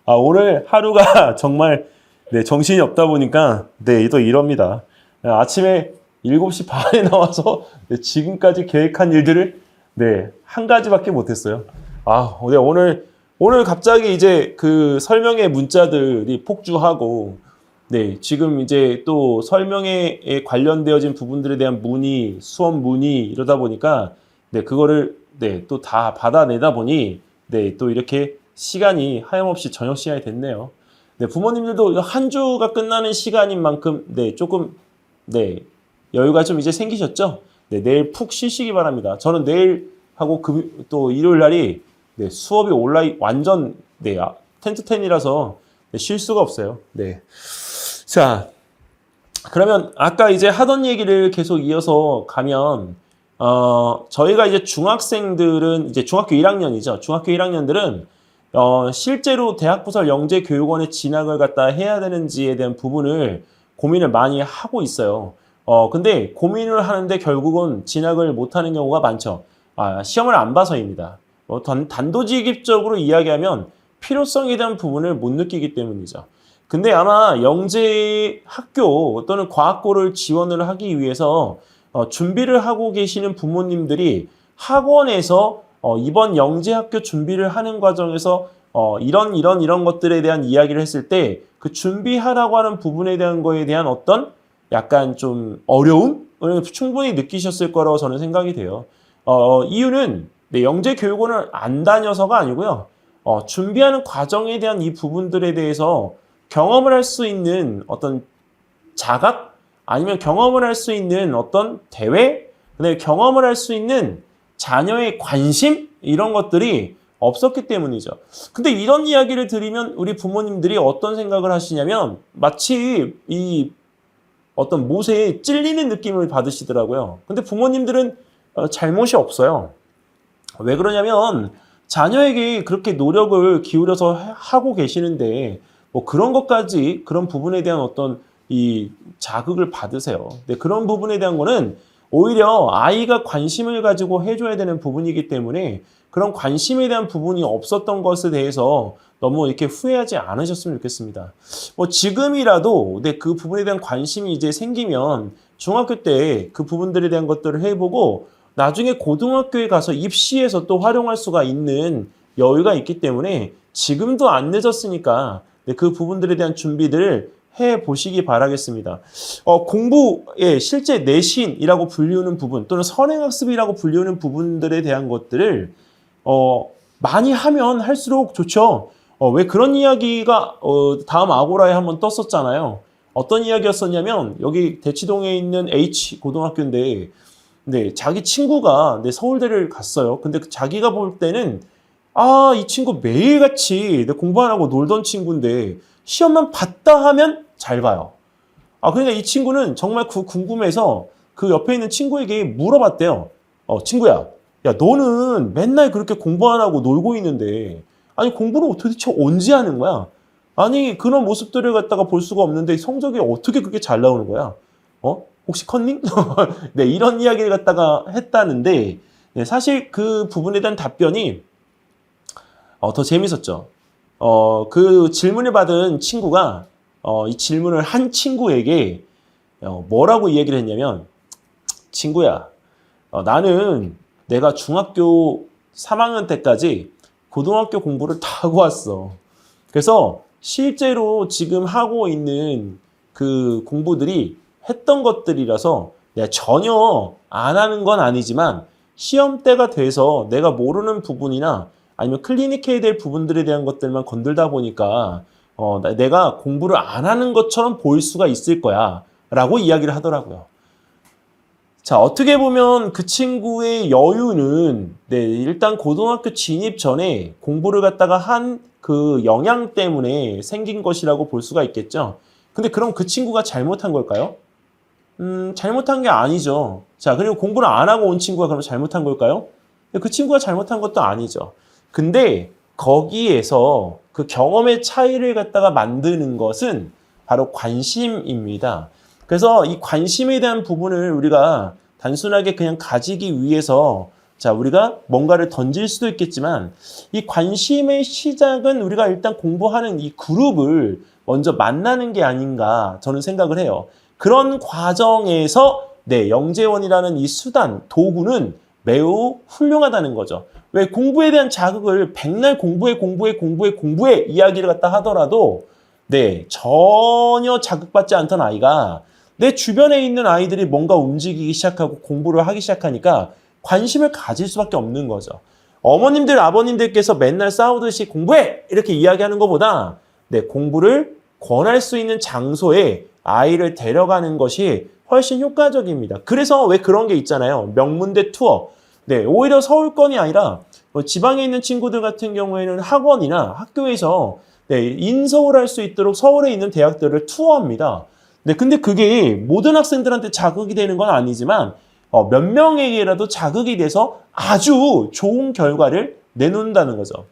오늘 하루가 정말 네, 정신이 없다 보니까 네, 또 이럽니다. 아침에 7시 반에 나와서 네, 지금까지 계획한 일들을 네, 한 가지밖에 못했어요. 네, 오늘 갑자기 이제 그 설명의 문자들이 폭주하고 네, 지금 이제 또 설명에 관련되어진 부분들에 대한 문의, 수업 문의 이러다 보니까 네, 그거를 네, 또 다 받아내다 보니 네, 또 이렇게 시간이 하염없이 저녁 시간이 됐네요. 네, 부모님들도 한 주가 끝나는 시간인 만큼 네, 조금 네, 여유가 좀 이제 생기셨죠? 네, 내일 푹 쉬시기 바랍니다. 저는 내일 하고 또 일요일 날이 네, 수업이 온라인 완전 네, 텐트텐이라서 네, 쉴 수가 없어요. 네. 자, 그러면 아까 이제 하던 얘기를 계속 이어서 가면 저희가 이제 중학생들은 이제 중학교 1학년이죠. 중학교 1학년들은 실제로 대학부설 영재교육원에 진학을 갖다 해야 되는지에 대한 부분을 고민을 많이 하고 있어요. 근데 고민을 하는데 결국은 진학을 못하는 경우가 많죠. 시험을 안 봐서입니다. 단도직입적으로 이야기하면 필요성에 대한 부분을 못 느끼기 때문이죠. 근데 아마 영재 학교 또는 과학고를 지원을 하기 위해서 준비를 하고 계시는 부모님들이 학원에서 이번 영재학교 준비를 하는 과정에서 이런 것들에 대한 이야기를 했을 때 그 준비하라고 하는 부분에 대한 거에 대한 어떤 약간 좀 어려움을 충분히 느끼셨을 거라고 저는 생각이 돼요. 이유는 네, 영재교육원을 안 다녀서가 아니고요. 준비하는 과정에 대한 이 부분들에 대해서 경험을 할 수 있는 어떤 자각 아니면 경험을 할 수 있는 어떤 대회, 그다음에 경험을 할 수 있는 자녀의 관심 이런 것들이 없었기 때문이죠. 근데 이런 이야기를 들으면 우리 부모님들이 어떤 생각을 하시냐면 마치 이 어떤 못에 찔리는 느낌을 받으시더라고요. 근데 부모님들은 잘못이 없어요. 왜 그러냐면 자녀에게 그렇게 노력을 기울여서 하고 계시는데 뭐 그런 것까지 그런 부분에 대한 어떤 이 자극을 받으세요. 근데 그런 부분에 대한 거는 오히려 아이가 관심을 가지고 해줘야 되는 부분이기 때문에 그런 관심에 대한 부분이 없었던 것에 대해서 너무 이렇게 후회하지 않으셨으면 좋겠습니다. 뭐 지금이라도 그 부분에 대한 관심이 이제 생기면 중학교 때 그 부분들에 대한 것들을 해보고 나중에 고등학교에 가서 입시에서 또 활용할 수가 있는 여유가 있기 때문에 지금도 안 늦었으니까 그 부분들에 대한 준비들을 해보시기 바라겠습니다. 공부의 실제 내신이라고 불리우는 부분 또는 선행학습이라고 불리우는 부분들에 대한 것들을 많이 하면 할수록 좋죠. 왜 그런 이야기가 다음 아고라에 한번 떴었잖아요. 어떤 이야기였었냐면 여기 대치동에 있는 H 고등학교인데 네, 자기 친구가 서울대를 갔어요. 근데 자기가 볼 때는 이 친구 매일같이 공부 안 하고 놀던 친구인데 시험만 봤다 하면 잘 봐요. 그러니까 이 친구는 정말 궁금해서 그 옆에 있는 친구에게 물어봤대요. 친구야, 야, 너는 맨날 그렇게 공부 안 하고 놀고 있는데 아니 공부를 도대체 언제 하는 거야? 아니 그런 모습들을 갖다가 볼 수가 없는데 성적이 어떻게 그렇게 잘 나오는 거야? 혹시 컨닝? 네, 이런 이야기를 갖다가 했다는데 네, 사실 그 부분에 대한 답변이 더 재밌었죠. 그 질문을 받은 친구가 이 질문을 한 친구에게 뭐라고 이야기를 했냐면 친구야, 나는 내가 중학교 3학년 때까지 고등학교 공부를 다 하고 왔어. 그래서 실제로 지금 하고 있는 그 공부들이 했던 것들이라서 내가 전혀 안 하는 건 아니지만 시험 때가 돼서 내가 모르는 부분이나 아니면 클리닉해야 될 부분들에 대한 것들만 건들다 보니까 내가 공부를 안 하는 것처럼 보일 수가 있을 거야 라고 이야기를 하더라고요. 자, 어떻게 보면 그 친구의 여유는 일단 고등학교 진입 전에 공부를 갖다가 한 그 영향 때문에 생긴 것이라고 볼 수가 있겠죠. 근데 그럼 그 친구가 잘못한 걸까요? 잘못한 게 아니죠. 자, 그리고 공부를 안 하고 온 친구가 그럼 잘못한 걸까요? 그 친구가 잘못한 것도 아니죠. 근데 거기에서 그 경험의 차이를 갖다가 만드는 것은 바로 관심입니다. 그래서 이 관심에 대한 부분을 우리가 단순하게 그냥 가지기 위해서 자, 우리가 뭔가를 던질 수도 있겠지만 이 관심의 시작은 우리가 일단 공부하는 이 그룹을 먼저 만나는 게 아닌가 저는 생각을 해요. 그런 과정에서 네, 영재원이라는 이 수단, 도구는 매우 훌륭하다는 거죠. 왜 공부에 대한 자극을 백날 공부해 이야기를 갖다 하더라도 네, 전혀 자극받지 않던 아이가 내 주변에 있는 아이들이 뭔가 움직이기 시작하고 공부를 하기 시작하니까 관심을 가질 수밖에 없는 거죠. 어머님들, 아버님들께서 맨날 싸우듯이 공부해! 이렇게 이야기하는 것보다 네, 공부를 권할 수 있는 장소에 아이를 데려가는 것이 훨씬 효과적입니다. 그래서 왜 그런 게 있잖아요. 명문대 투어. 네, 오히려 서울권이 아니라 지방에 있는 친구들 같은 경우에는 학원이나 학교에서 네, 인서울 할 수 있도록 서울에 있는 대학들을 투어합니다. 네, 근데 그게 모든 학생들한테 자극이 되는 건 아니지만 몇 명에게라도 자극이 돼서 아주 좋은 결과를 내놓는다는 거죠.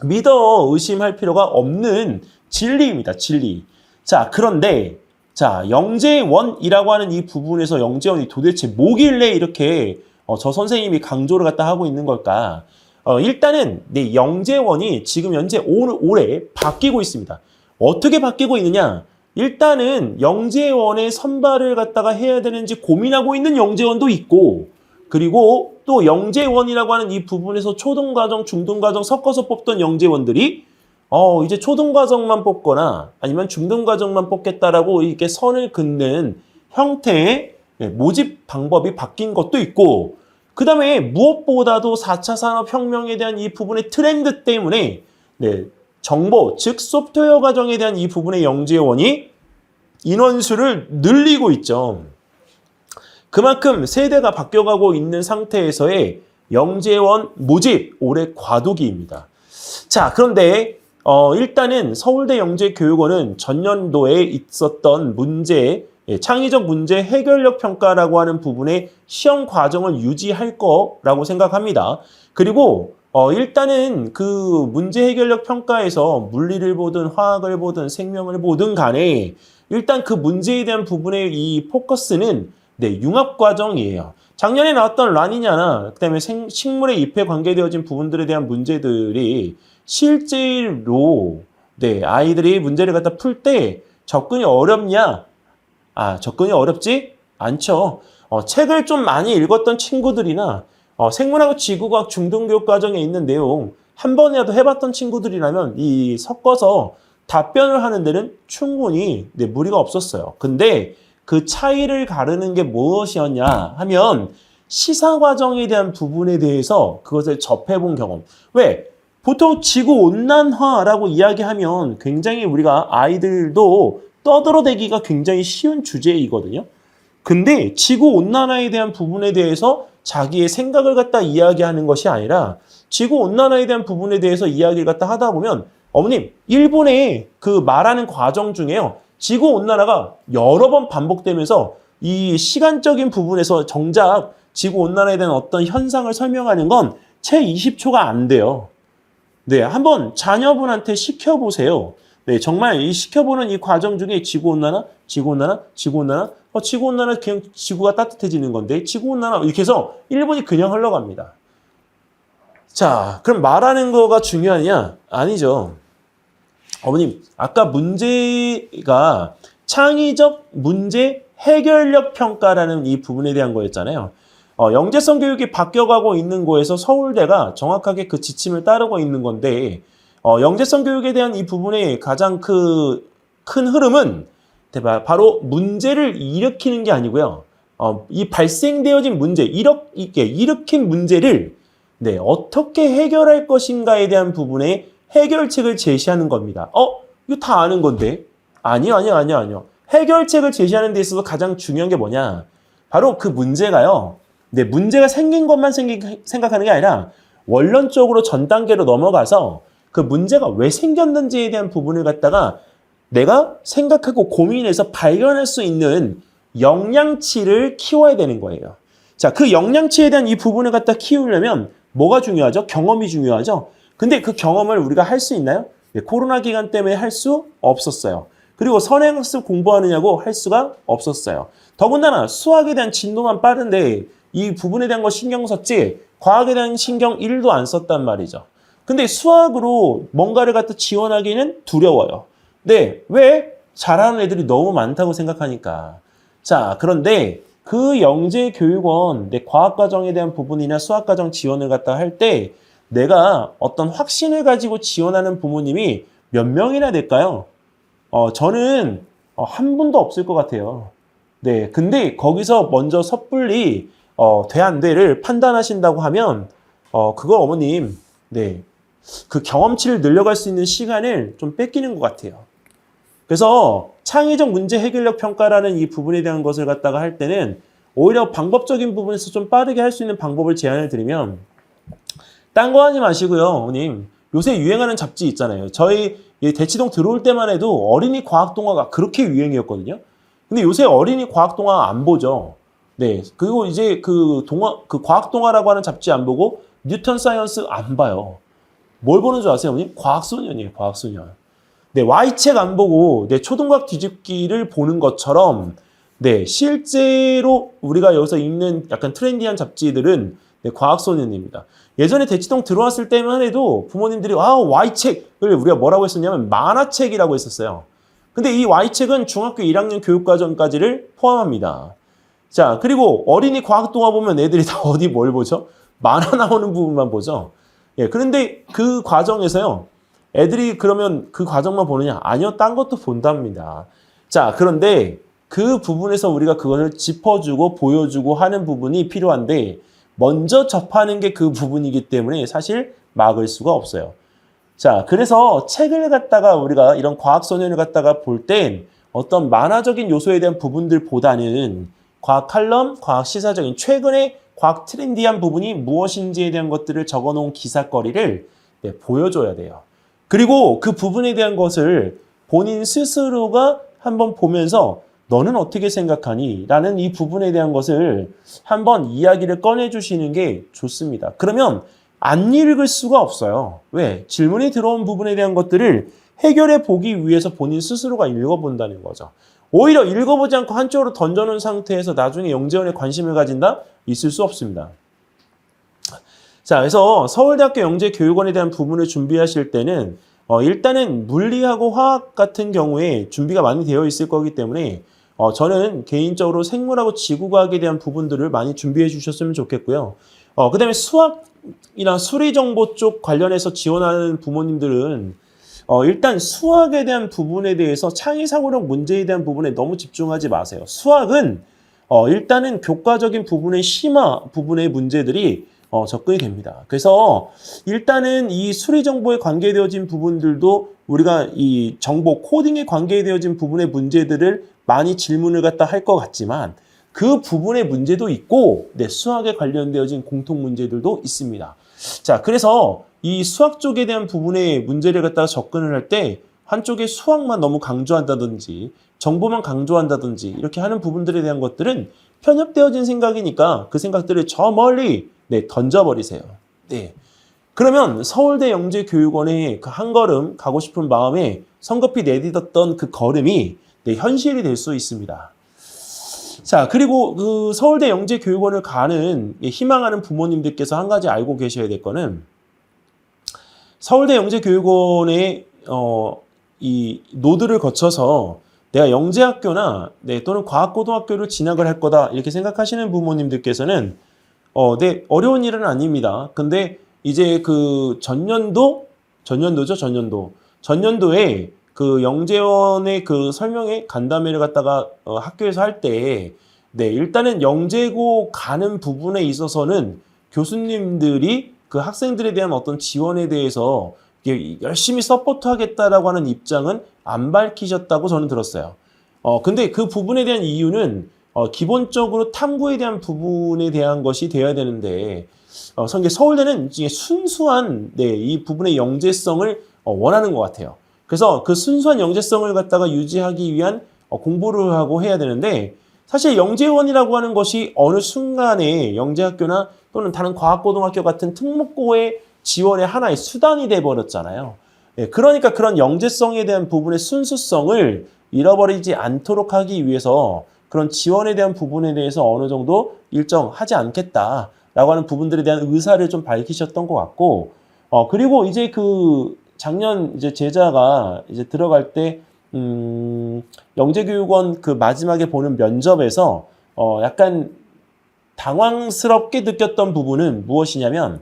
믿어 의심할 필요가 없는 진리입니다. 진리. 자, 그런데 자, 영재원이라고 하는 이 부분에서 영재원이 도대체 뭐길래 이렇게 저 선생님이 강조를 갖다 하고 있는 걸까? 일단은 네, 영재원이 지금 현재 올해 바뀌고 있습니다. 어떻게 바뀌고 있느냐? 일단은 영재원의 선발을 갖다가 해야 되는지 고민하고 있는 영재원도 있고, 그리고 또 영재원이라고 하는 이 부분에서 초등과정, 중등과정 섞어서 뽑던 영재원들이 이제 초등과정만 뽑거나 아니면 중등과정만 뽑겠다라고 이렇게 선을 긋는 형태의 모집 방법이 바뀐 것도 있고, 그 다음에 무엇보다도 4차 산업혁명에 대한 이 부분의 트렌드 때문에 네, 정보, 즉 소프트웨어 과정에 대한 이 부분의 영재원이 인원수를 늘리고 있죠. 그만큼 세대가 바뀌어가고 있는 상태에서의 영재원 모집 올해 과도기입니다. 자, 그런데 일단은 서울대 영재교육원은 전년도에 있었던 문제, 창의적 문제 해결력 평가라고 하는 부분의 시험 과정을 유지할 거라고 생각합니다. 그리고 일단은 그 문제 해결력 평가에서 물리를 보든 화학을 보든 생명을 보든 간에 일단 그 문제에 대한 부분의 이 포커스는 네, 융합 과정이에요. 작년에 나왔던 라니냐나 그다음에 식물의 잎에 관계되어진 부분들에 대한 문제들이 실제로 네, 아이들이 문제를 갖다 풀 때 접근이 어렵냐? 접근이 어렵지 않죠. 책을 좀 많이 읽었던 친구들이나 생물하고 지구과학 중등교육 과정에 있는 내용 한 번이라도 해봤던 친구들이라면 이 섞어서 답변을 하는 데는 충분히 네, 무리가 없었어요. 근데 그 차이를 가르는 게 무엇이었냐 하면 시사 과정에 대한 부분에 대해서 그것을 접해본 경험. 왜? 보통 지구온난화라고 이야기하면 굉장히 우리가 아이들도 떠들어대기가 굉장히 쉬운 주제이거든요. 근데 지구온난화에 대한 부분에 대해서 자기의 생각을 갖다 이야기하는 것이 아니라 지구온난화에 대한 부분에 대해서 이야기를 갖다 하다 보면 어머님, 일본의 그 말하는 과정 중에요. 지구온난화가 여러 번 반복되면서 이 시간적인 부분에서 정작 지구온난화에 대한 어떤 현상을 설명하는 건 채 20초가 안 돼요. 네, 한번 자녀분한테 시켜보세요. 네, 정말 이 시켜보는 이 과정 중에 지구온난화, 지구온난화 그냥 지구가 따뜻해지는 건데 지구온난화 이렇게 해서 1분이 그냥 흘러갑니다. 자, 그럼 말하는 거가 중요하냐? 아니죠. 어머님, 아까 문제가 창의적 문제 해결력 평가라는 이 부분에 대한 거였잖아요. 영재성 교육이 바뀌어가고 있는 거에서 서울대가 정확하게 그 지침을 따르고 있는 건데 영재성 교육에 대한 이 부분의 가장 큰 흐름은 바로 문제를 일으키는 게 아니고요. 이 발생되어진 문제, 일으킨 문제를 네, 어떻게 해결할 것인가에 대한 부분의 해결책을 제시하는 겁니다. 이거 다 아는 건데? 아니요. 해결책을 제시하는 데 있어서 가장 중요한 게 뭐냐? 바로 그 문제가요. 네, 문제가 생긴 것만 생각하는 게 아니라 원론적으로 전 단계로 넘어가서 그 문제가 왜 생겼는지에 대한 부분을 갖다가 내가 생각하고 고민해서 발견할 수 있는 역량치를 키워야 되는 거예요. 자, 그 역량치에 대한 이 부분을 갖다 키우려면 뭐가 중요하죠? 경험이 중요하죠? 근데 그 경험을 우리가 할 수 있나요? 네, 코로나 기간 때문에 할 수 없었어요. 그리고 선행학습 공부하느냐고 할 수가 없었어요. 더군다나 수학에 대한 진도만 빠른데 이 부분에 대한 거 신경 썼지 과학에 대한 신경 1도 안 썼단 말이죠. 근데 수학으로 뭔가를 갖다 지원하기는 두려워요. 네, 왜? 잘하는 애들이 너무 많다고 생각하니까. 자, 그런데 그 영재교육원 내 과학과정에 대한 부분이나 수학과정 지원을 갖다 할 때 내가 어떤 확신을 가지고 지원하는 부모님이 몇 명이나 될까요? 저는 한 분도 없을 것 같아요. 네, 근데 거기서 먼저 섣불리 돼 안 돼를 판단하신다고 하면 그거 어머님, 네, 그 경험치를 늘려갈 수 있는 시간을 좀 뺏기는 것 같아요. 그래서 창의적 문제 해결력 평가라는 이 부분에 대한 것을 갖다가 할 때는 오히려 방법적인 부분에서 좀 빠르게 할 수 있는 방법을 제안을 드리면 딴 거 하지 마시고요, 어머님. 요새 유행하는 잡지 있잖아요. 저희 대치동 들어올 때만 해도 어린이 과학 동화가 그렇게 유행이었거든요. 근데 요새 어린이 과학 동화 안 보죠. 네. 그리고 이제 그 과학 동화라고 하는 잡지 안 보고 뉴턴 사이언스 안 봐요. 뭘 보는 줄 아세요, 어머님? 과학소년이에요, 과학소년. 네, Y책 안 보고 네, 초등과학 뒤집기를 보는 것처럼 네, 실제로 우리가 여기서 읽는 약간 트렌디한 잡지들은 네, 과학소년입니다. 예전에 대치동 들어왔을 때만 해도 부모님들이 Y책을 우리가 뭐라고 했었냐면 만화책이라고 했었어요. 근데 이 Y책은 중학교 1학년 교육과정까지를 포함합니다. 자, 그리고 어린이 과학동화 보면 애들이 다 어디 뭘 보죠? 만화 나오는 부분만 보죠. 예, 그런데 그 과정에서요. 애들이 그러면 그 과정만 보느냐? 아니요, 딴 것도 본답니다. 자, 그런데 그 부분에서 우리가 그것을 짚어주고 보여주고 하는 부분이 필요한데 먼저 접하는 게 그 부분이기 때문에 사실 막을 수가 없어요. 자, 그래서 책을 갖다가 우리가 이런 과학소년을 갖다가 볼 땐 어떤 만화적인 요소에 대한 부분들보다는 과학 칼럼, 과학 시사적인 최근의 과학 트렌디한 부분이 무엇인지에 대한 것들을 적어놓은 기사거리를 보여줘야 돼요. 그리고 그 부분에 대한 것을 본인 스스로가 한번 보면서 너는 어떻게 생각하니? 라는 이 부분에 대한 것을 한번 이야기를 꺼내주시는 게 좋습니다. 그러면 안 읽을 수가 없어요. 왜? 질문이 들어온 부분에 대한 것들을 해결해 보기 위해서 본인 스스로가 읽어본다는 거죠. 오히려 읽어보지 않고 한쪽으로 던져놓은 상태에서 나중에 영재원에 관심을 가진다? 있을 수 없습니다. 자, 그래서 서울대학교 영재교육원에 대한 부분을 준비하실 때는 일단은 물리하고 화학 같은 경우에 준비가 많이 되어 있을 거기 때문에 저는 개인적으로 생물하고 지구과학에 대한 부분들을 많이 준비해 주셨으면 좋겠고요. 그 다음에 수학이나 수리정보 쪽 관련해서 지원하는 부모님들은 일단 수학에 대한 부분에 대해서 창의사고력 문제에 대한 부분에 너무 집중하지 마세요. 수학은 일단은 교과적인 부분의 심화 부분의 문제들이 접근이 됩니다. 그래서 일단은 이 수리 정보에 관계되어진 부분들도 우리가 이 정보 코딩에 관계되어진 부분의 문제들을 많이 질문을 갖다 할 것 같지만 그 부분의 문제도 있고 수학에 관련되어진 공통 문제들도 있습니다. 자, 그래서 이 수학 쪽에 대한 부분의 문제를 갖다가 접근을 할 때 한쪽에 수학만 너무 강조한다든지 정보만 강조한다든지 이렇게 하는 부분들에 대한 것들은 편협되어진 생각이니까 그 생각들을 저 멀리 던져버리세요. 네. 그러면 서울대 영재교육원에 그 한 걸음 가고 싶은 마음에 성급히 내딛었던 그 걸음이 현실이 될 수 있습니다. 자, 그리고 그 서울대 영재교육원을 가는 희망하는 부모님들께서 한 가지 알고 계셔야 될 거는 서울대 영재교육원의 이 노드를 거쳐서 내가 영재학교나 또는 과학고등학교를 진학을 할 거다 이렇게 생각하시는 부모님들께서는 어려운 일은 아닙니다. 근데 이제 그 전년도에 그 영재원의 그 설명회 간담회를 갖다가 학교에서 할 때 일단은 영재고 가는 부분에 있어서는 교수님들이 그 학생들에 대한 어떤 지원에 대해서 열심히 서포트하겠다라고 하는 입장은 안 밝히셨다고 저는 들었어요. 근데 그 부분에 대한 이유는 기본적으로 탐구에 대한 부분에 대한 것이 되어야 되는데 서울대는 순수한 이 부분의 영재성을 원하는 것 같아요. 그래서 그 순수한 영재성을 갖다가 유지하기 위한 공부를 하고 해야 되는데 사실 영재원이라고 하는 것이 어느 순간에 영재학교나 또는 다른 과학고등학교 같은 특목고의 지원의 하나의 수단이 돼버렸잖아요. 그러니까 그런 영재성에 대한 부분의 순수성을 잃어버리지 않도록 하기 위해서 그런 지원에 대한 부분에 대해서 어느 정도 일정하지 않겠다. 라고 하는 부분들에 대한 의사를 좀 밝히셨던 것 같고, 그리고 이제 그 작년 이제 제자가 이제 들어갈 때, 영재교육원 그 마지막에 보는 면접에서, 약간 당황스럽게 느꼈던 부분은 무엇이냐면,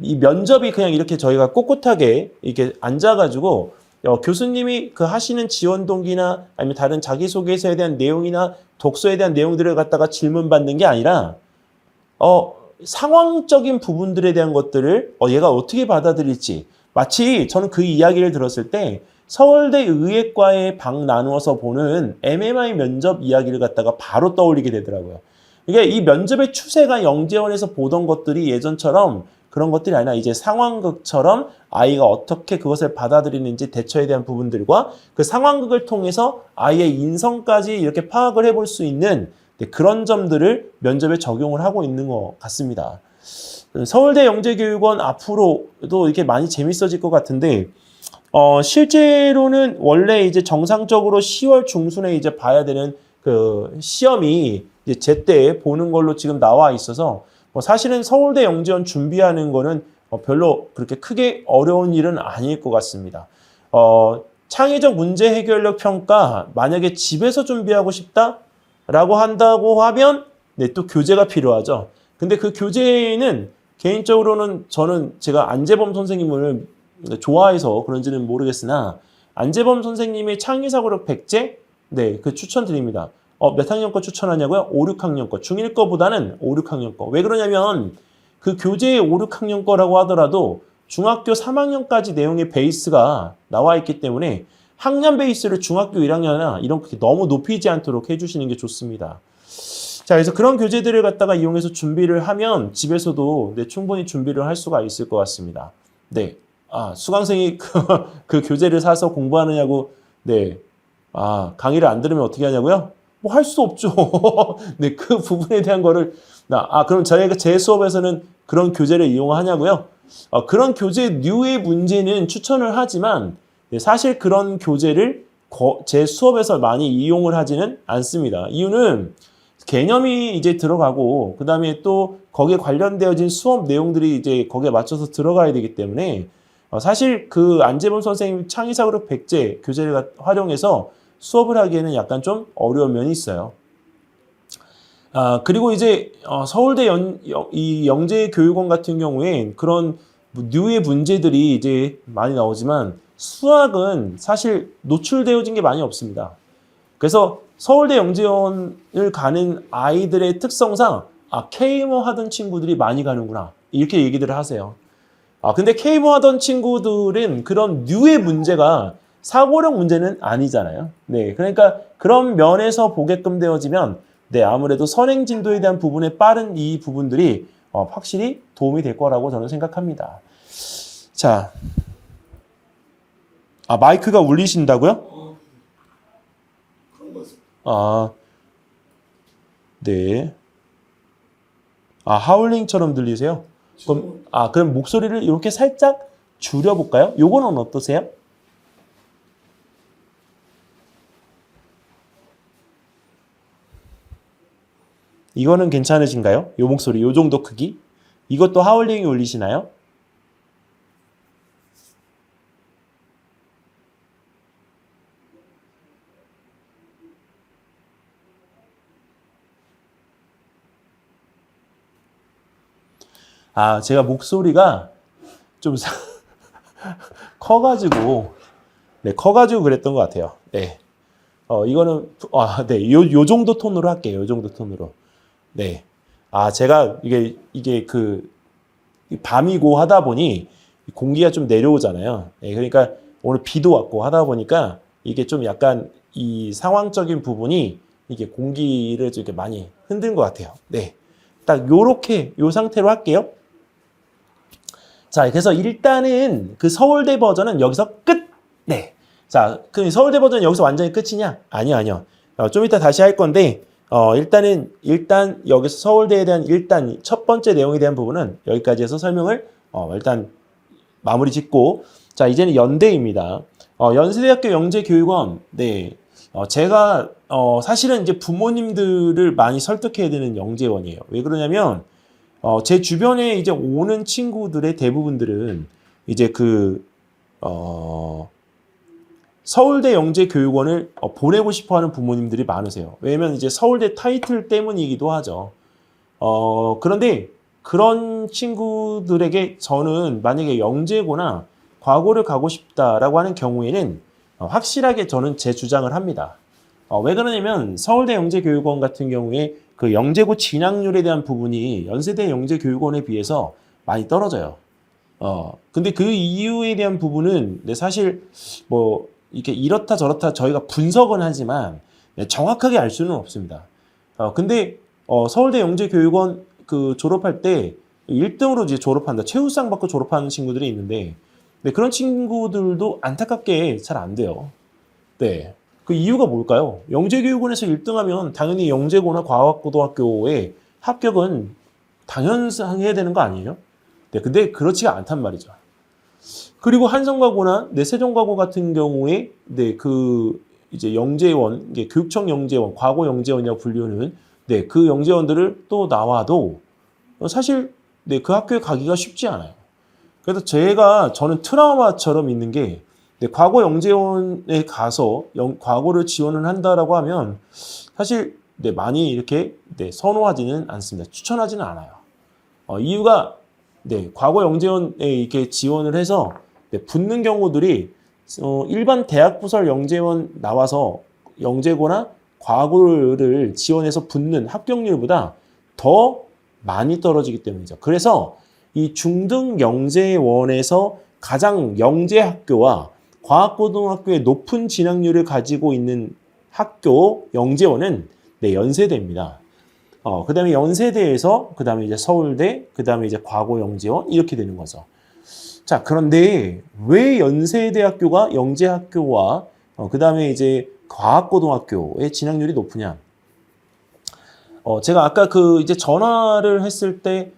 이 면접이 그냥 이렇게 저희가 꼿꼿하게 이렇게 앉아가지고, 교수님이 그 하시는 지원 동기나 아니면 다른 자기소개서에 대한 내용이나 독서에 대한 내용들을 갖다가 질문 받는 게 아니라, 상황적인 부분들에 대한 것들을 얘가 어떻게 받아들일지, 마치 저는 그 이야기를 들었을 때 서울대 의예과에 방 나누어서 보는 MMI 면접 이야기를 갖다가 바로 떠올리게 되더라고요. 이게 이 면접의 추세가 영재원에서 보던 것들이 예전처럼 그런 것들이 아니라 이제 상황극처럼 아이가 어떻게 그것을 받아들이는지 대처에 대한 부분들과 그 상황극을 통해서 아이의 인성까지 이렇게 파악을 해볼 수 있는 그런 점들을 면접에 적용을 하고 있는 것 같습니다. 서울대 영재교육원 앞으로도 이렇게 많이 재밌어질 것 같은데, 실제로는 원래 이제 정상적으로 10월 중순에 이제 봐야 되는 그 시험이 이제 제때 보는 걸로 지금 나와 있어서, 사실은 서울대 영재원 준비하는 거는 별로 그렇게 크게 어려운 일은 아닐 것 같습니다. 창의적 문제 해결력 평가, 만약에 집에서 준비하고 싶다라고 한다고 하면, 네, 또 교재가 필요하죠. 근데 그 교재는 개인적으로는 저는 제가 안재범 선생님을 좋아해서 그런지는 모르겠으나, 안재범 선생님의 창의사고력 백제, 네, 그 추천드립니다. 몇 학년 거 추천하냐고요? 5, 6학년 거. 중1 거보다는 5, 6학년 거. 왜 그러냐면 그 교재의 5, 6학년 거라고 하더라도 중학교 3학년까지 내용의 베이스가 나와 있기 때문에 학년 베이스를 중학교 1학년이나 이런 게 너무 높이지 않도록 해주시는 게 좋습니다. 자, 그래서 그런 교재들을 갖다가 이용해서 준비를 하면 집에서도 네, 충분히 준비를 할 수가 있을 것 같습니다. 네. 수강생이 그 교재를 사서 공부하느냐고, 네. 강의를 안 들으면 어떻게 하냐고요? 뭐 할 수 없죠. 네, 그 부분에 대한 거를, 그럼 저희가 제 수업에서는 그런 교재를 이용하냐고요? 그런 교재류의 문제는 추천을 하지만, 네, 사실 그런 교재를 제 수업에서 많이 이용을 하지는 않습니다. 이유는 개념이 이제 들어가고, 그 다음에 또 거기에 관련되어진 수업 내용들이 이제 거기에 맞춰서 들어가야 되기 때문에, 사실 그 안재범 선생님 창의사고력 백제 교재를 활용해서 수업을 하기에는 약간 좀 어려운 면이 있어요. 그리고 이제 서울대 이 영재교육원 같은 경우에 그런 류의 문제들이 이제 많이 나오지만 수학은 사실 노출되어진 게 많이 없습니다. 그래서 서울대 영재원을 가는 아이들의 특성상 K모 하던 친구들이 많이 가는구나 이렇게 얘기들을 하세요. 근데 K모 하던 친구들은 그런 류의 문제가 사고력 문제는 아니잖아요. 네, 그러니까 그런 면에서 보게끔 되어지면 네, 아무래도 선행 진도에 대한 부분에 빠른 이 부분들이 확실히 도움이 될 거라고 저는 생각합니다. 자, 마이크가 울리신다고요? 그런 거 같습니다. 네. 하울링처럼 들리세요? 그럼 목소리를 이렇게 살짝 줄여볼까요? 요거는 어떠세요? 이거는 괜찮으신가요? 요 목소리, 요 정도 크기? 이것도 하울링이 울리시나요? 제가 목소리가 좀 커가지고, 네, 커가지고 그랬던 것 같아요. 네. 이거는, 네, 요 정도 톤으로 할게요. 요 정도 톤으로. 네. 제가 이게 밤이고 하다 보니 공기가 좀 내려오잖아요. 네, 그러니까 오늘 비도 왔고 하다 보니까 이게 좀 약간 이 상황적인 부분이 이게 공기를 좀 이렇게 많이 흔든 것 같아요. 네. 딱 요렇게, 요 상태로 할게요. 자, 그래서 일단은 그 서울대 버전은 여기서 끝! 네. 자, 그 서울대 버전은 여기서 완전히 끝이냐? 아니요. 좀 이따 다시 할 건데, 일단 여기서 서울대에 대한 첫 번째 내용에 대한 부분은 여기까지 해서 설명을 일단 마무리 짓고, 자, 이제는 연대입니다. 연세대학교 영재교육원, 네. 제가 사실은 이제 부모님들을 많이 설득해야 되는 영재원이에요. 왜 그러냐면 제 주변에 이제 오는 친구들의 대부분들은 이제 서울대 영재교육원을 보내고 싶어 하는 부모님들이 많으세요. 왜냐면 이제 서울대 타이틀 때문이기도 하죠. 그런데 그런 친구들에게 저는 만약에 영재고나 과고를 가고 싶다라고 하는 경우에는 확실하게 저는 제 주장을 합니다. 왜 그러냐면 서울대 영재교육원 같은 경우에 그 영재고 진학률에 대한 부분이 연세대 영재교육원에 비해서 많이 떨어져요. 근데 그 이유에 대한 부분은 사실 뭐 이렇게 이렇다 저렇다 저희가 분석은 하지만 정확하게 알 수는 없습니다. 근데 서울대 영재교육원 그 졸업할 때 1등으로 이제 졸업한다. 최우수상 받고 졸업하는 친구들이 있는데 그런 친구들도 안타깝게 잘 안 돼요. 네. 그 이유가 뭘까요? 영재교육원에서 1등하면 당연히 영재고나 과학고등학교에 합격은 당연해야 되는 거 아니에요? 네, 근데 그렇지가 않단 말이죠. 그리고 한성과고나 세종과고 같은 경우에 이제 영재원, 이게 교육청 영재원, 과고 영재원이라고 불리는 그 영재원들을 또 나와도 사실 그 학교에 가기가 쉽지 않아요. 그래서 저는 트라우마처럼 있는 게 과거 영재원에 가서 과거를 지원을 한다라고 하면 사실 많이 이렇게 선호하지는 않습니다. 추천하지는 않아요. 이유가 과거 영재원에 이렇게 지원을 해서 붙는 경우들이 일반 대학부설 영재원 나와서 영재고나 과거를 지원해서 붙는 합격률보다 더 많이 떨어지기 때문이죠. 그래서 이 중등 영재원에서 가장 영재학교와 과학고등학교의 높은 진학률을 가지고 있는 학교 영재원은 연세대입니다. 그 다음에 연세대에서 그 다음에 이제 서울대, 그 다음에 이제 과고 영재원 이렇게 되는 거죠. 자, 그런데 왜 연세대학교가 영재학교와 그 다음에 이제 과학고등학교의 진학률이 높으냐? 제가 아까 이제 전화를 했을 때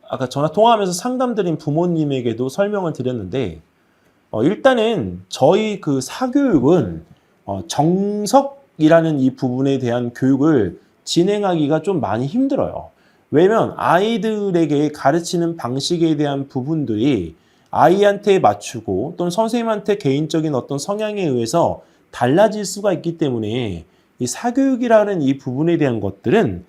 아까 전화 통화하면서 상담드린 부모님에게도 설명을 드렸는데 일단은 저희 사교육은 정석이라는 이 부분에 대한 교육을 진행하기가 좀 많이 힘들어요. 왜냐면 아이들에게 가르치는 방식에 대한 부분들이 아이한테 맞추고 또는 선생님한테 개인적인 어떤 성향에 의해서 달라질 수가 있기 때문에 이 사교육이라는 이 부분에 대한 것들은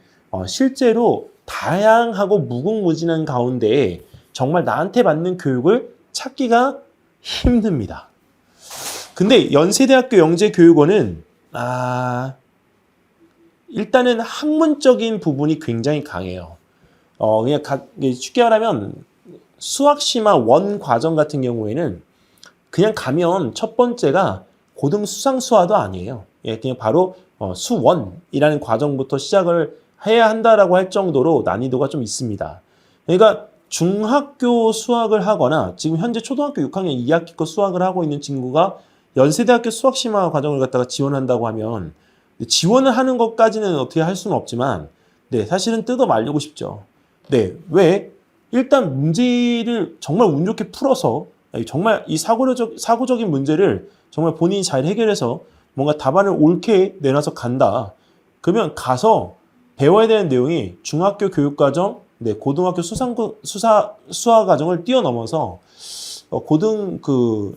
실제로 다양하고 무궁무진한 가운데 정말 나한테 맞는 교육을 찾기가 힘듭니다. 근데 연세대학교 영재교육원은 일단은 학문적인 부분이 굉장히 강해요. 그냥 쉽게 말하면 수학심화 원 과정 같은 경우에는 그냥 가면 첫 번째가 고등 수상수화도 아니에요. 그냥 바로 수원이라는 과정부터 시작을 해야 한다라고 할 정도로 난이도가 좀 있습니다. 그러니까 중학교 수학을 하거나 지금 현재 초등학교 6학년 2학기 거 수학을 하고 있는 친구가 연세대학교 수학심화 과정을 갖다가 지원한다고 하면 지원을 하는 것까지는 어떻게 할 수는 없지만 사실은 뜯어 말리고 싶죠. 왜? 일단 문제를 정말 운 좋게 풀어서 정말 이 사고적인 문제를 정말 본인이 잘 해결해서 뭔가 답안을 옳게 내놔서 간다. 그러면 가서 배워야 되는 내용이 중학교 교육과정, 고등학교 수화 과정을 뛰어넘어서 고등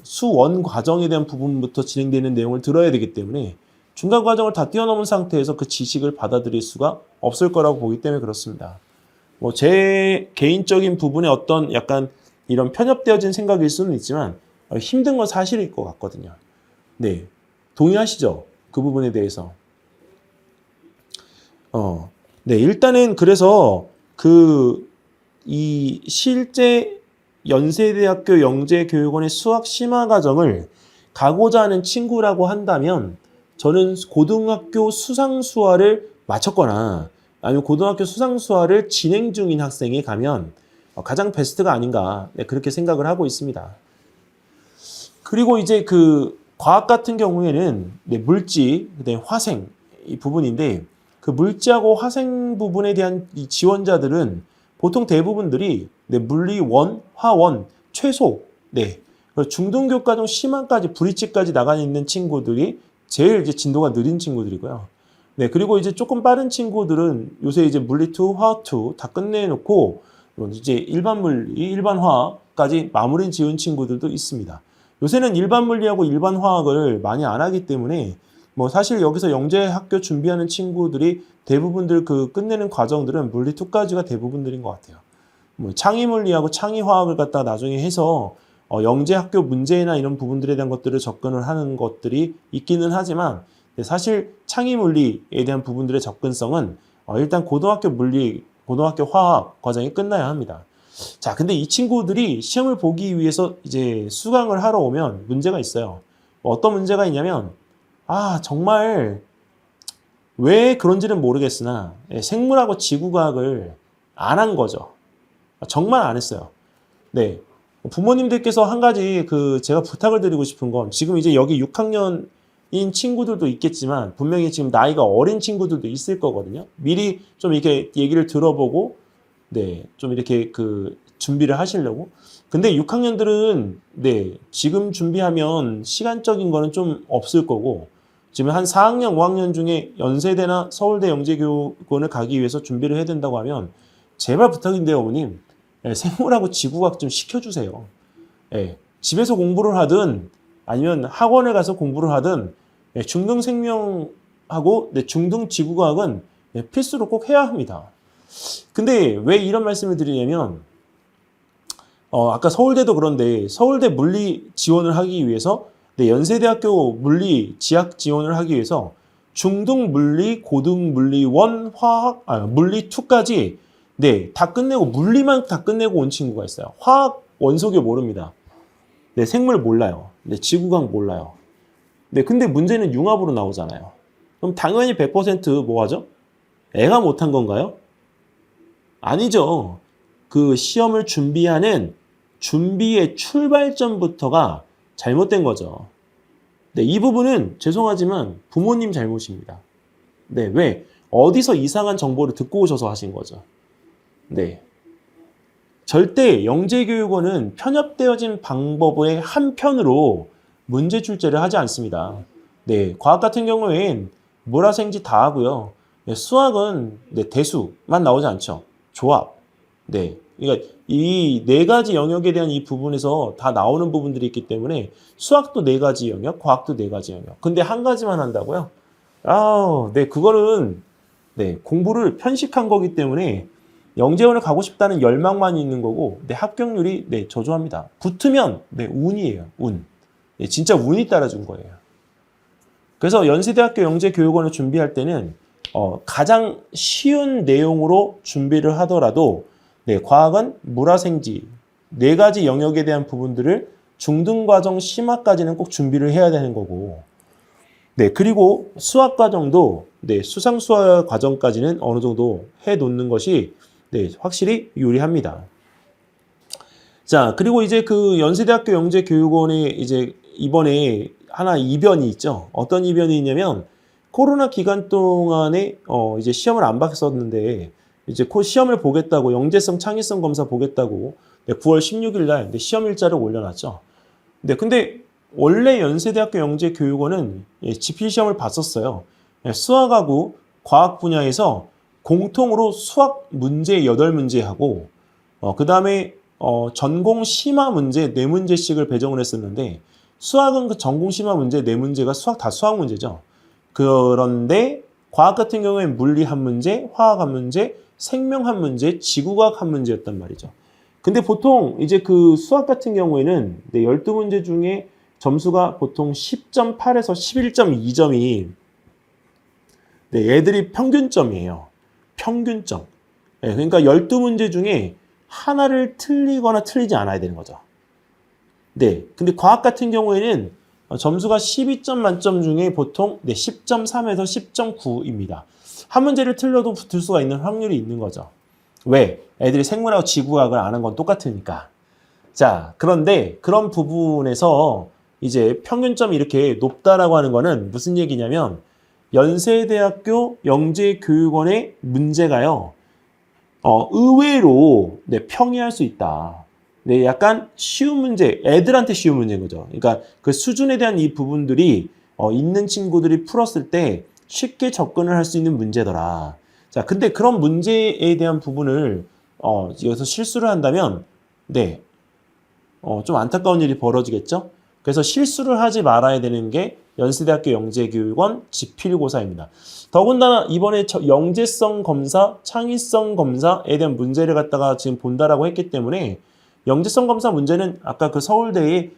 수원 과정에 대한 부분부터 진행되는 내용을 들어야 되기 때문에 중간 과정을 다 뛰어넘은 상태에서 그 지식을 받아들일 수가 없을 거라고 보기 때문에 그렇습니다. 제 개인적인 부분에 어떤 약간 이런 편협되어진 생각일 수는 있지만 힘든 건 사실일 것 같거든요. 동의하시죠? 그 부분에 대해서. 일단은 그래서 이 실제 연세대학교 영재교육원의 수학 심화 과정을 가고자 하는 친구라고 한다면 저는 고등학교 수상수화를 마쳤거나 아니면 고등학교 수상수화를 진행 중인 학생이 가면 가장 베스트가 아닌가 그렇게 생각을 하고 있습니다. 그리고 이제 과학 같은 경우에는 물질, 그다음에 화생 이 부분인데 그 물질하고 화생 부분에 대한 이 지원자들은 보통 대부분들이 물리 원, 화원, 최소, 중등교과정 심화까지 브릿지까지 나가 있는 친구들이 제일 이제 진도가 느린 친구들이고요. 네, 그리고 이제 조금 빠른 친구들은 요새 이제 물리2, 화학2 다 끝내놓고 이제 일반 물리, 일반 화학까지 마무리 지은 친구들도 있습니다. 요새는 일반 물리하고 일반 화학을 많이 안 하기 때문에 뭐 사실 여기서 영재 학교 준비하는 친구들이 대부분들 그 끝내는 과정들은 물리2까지가 대부분들인 것 같아요. 뭐 창의 물리하고 창의 화학을 갖다 나중에 해서 영재 학교 문제나 이런 부분들에 대한 것들을 접근을 하는 것들이 있기는 하지만 사실 창의 물리에 대한 부분들의 접근성은 일단 고등학교 물리, 고등학교 화학 과정이 끝나야 합니다. 자, 근데 이 친구들이 시험을 보기 위해서 이제 수강을 하러 오면 문제가 있어요. 어떤 문제가 있냐면, 정말 왜 그런지는 모르겠으나 생물하고 지구과학을 안 한 거죠. 정말 안 했어요. 네. 부모님들께서 한 가지 제가 부탁을 드리고 싶은 건 지금 이제 여기 6학년인 친구들도 있겠지만 분명히 지금 나이가 어린 친구들도 있을 거거든요. 미리 좀 이렇게 얘기를 들어보고 네, 좀 이렇게 준비를 하시려고. 근데 6학년들은 네, 지금 준비하면 시간적인 거는 좀 없을 거고 지금 한 4학년, 5학년 중에 연세대나 서울대 영재교육원을 가기 위해서 준비를 해야 된다고 하면 제발 부탁인데요, 어머님. 생물하고 지구과학 좀 시켜주세요. 집에서 공부를 하든 아니면 학원에 가서 공부를 하든 중등생명하고 중등지구과학은 필수로 꼭 해야 합니다. 근데 왜 이런 말씀을 드리냐면 아까 서울대도 그런데 서울대 물리 지원을 하기 위해서 연세대학교 물리 지학 지원을 하기 위해서 중등 물리, 고등 물리 1, 화학, 물리 2까지 다 끝내고 물리만 다 끝내고 온 친구가 있어요. 화학 원소교 모릅니다. 생물 몰라요. 지구과학 몰라요. 근데 문제는 융합으로 나오잖아요. 그럼 당연히 100% 뭐 하죠? 애가 못한 건가요? 아니죠. 그 시험을 준비하는 준비의 출발점부터가 잘못된 거죠. 이 부분은 죄송하지만 부모님 잘못입니다. 왜? 어디서 이상한 정보를 듣고 오셔서 하신 거죠. 절대 영재교육원은 편협되어진 방법의 한편으로 문제 출제를 하지 않습니다. 과학 같은 경우엔 물화생지 다 하고요. 수학은 대수만 나오지 않죠. 조합. 그러니까 이 네 가지 영역에 대한 이 부분에서 다 나오는 부분들이 있기 때문에 수학도 네 가지 영역, 과학도 네 가지 영역. 근데 한 가지만 한다고요? 그거는 공부를 편식한 거기 때문에 영재원을 가고 싶다는 열망만 있는 거고 합격률이 저조합니다. 붙으면 운이에요. 운. 진짜 운이 따라준 거예요. 그래서 연세대학교 영재교육원을 준비할 때는 가장 쉬운 내용으로 준비를 하더라도 과학은 물화생지 네 가지 영역에 대한 부분들을 중등과정 심화까지는 꼭 준비를 해야 되는 거고 그리고 수학 과정도 수상수학 과정까지는 어느 정도 해 놓는 것이 확실히 유리합니다. 자, 그리고 이제 연세대학교 영재교육원에 이제 이번에 하나 이변이 있죠. 어떤 이변이 있냐면 코로나 기간 동안에 이제 시험을 안 봤었는데 이제 시험을 보겠다고 영재성 창의성 검사 보겠다고 9월 16일 날 시험 일자를 올려놨죠. 근데 원래 연세대학교 영재교육원은 지필 시험을 봤었어요. 수학하고 과학 분야에서 공통으로 수학 문제 8문제 하고 그 다음에 전공 심화 문제 4문제씩을 배정을 했었는데 수학은 전공 심화 문제 4문제가 다 수학 문제죠. 그런데 과학 같은 경우에는 물리 1문제, 화학 1문제, 생명 1문제, 지구과학 1문제였단 말이죠. 근데 보통 이제 수학 같은 경우에는 12문제 중에 점수가 보통 10.8에서 11.2점이 얘들이 평균점이에요. 평균점. 그러니까 12문제 중에 하나를 틀리거나 틀리지 않아야 되는 거죠. 근데 과학 같은 경우에는 점수가 12점 만점 중에 보통 10.3에서 10.9입니다. 한 문제를 틀려도 붙을 수가 있는 확률이 있는 거죠. 왜? 애들이 생물하고 지구과학을 아는 건 똑같으니까. 자, 그런데 그런 부분에서 이제 평균점이 이렇게 높다라고 하는 거는 무슨 얘기냐면 연세대학교 영재교육원의 문제가요. 의외로 평이할 수 있다. 약간 쉬운 문제, 애들한테 쉬운 문제인 거죠. 그러니까 그 수준에 대한 이 부분들이 있는 친구들이 풀었을 때 쉽게 접근을 할 수 있는 문제더라. 자, 근데 그런 문제에 대한 부분을 여기서 실수를 한다면 네, 좀 안타까운 일이 벌어지겠죠? 그래서 실수를 하지 말아야 되는 게 연세대학교 영재교육원 지필고사입니다. 더군다나 이번에 영재성 검사, 창의성 검사에 대한 문제를 갖다가 지금 본다라고 했기 때문에 영재성 검사 문제는 아까 그 서울대의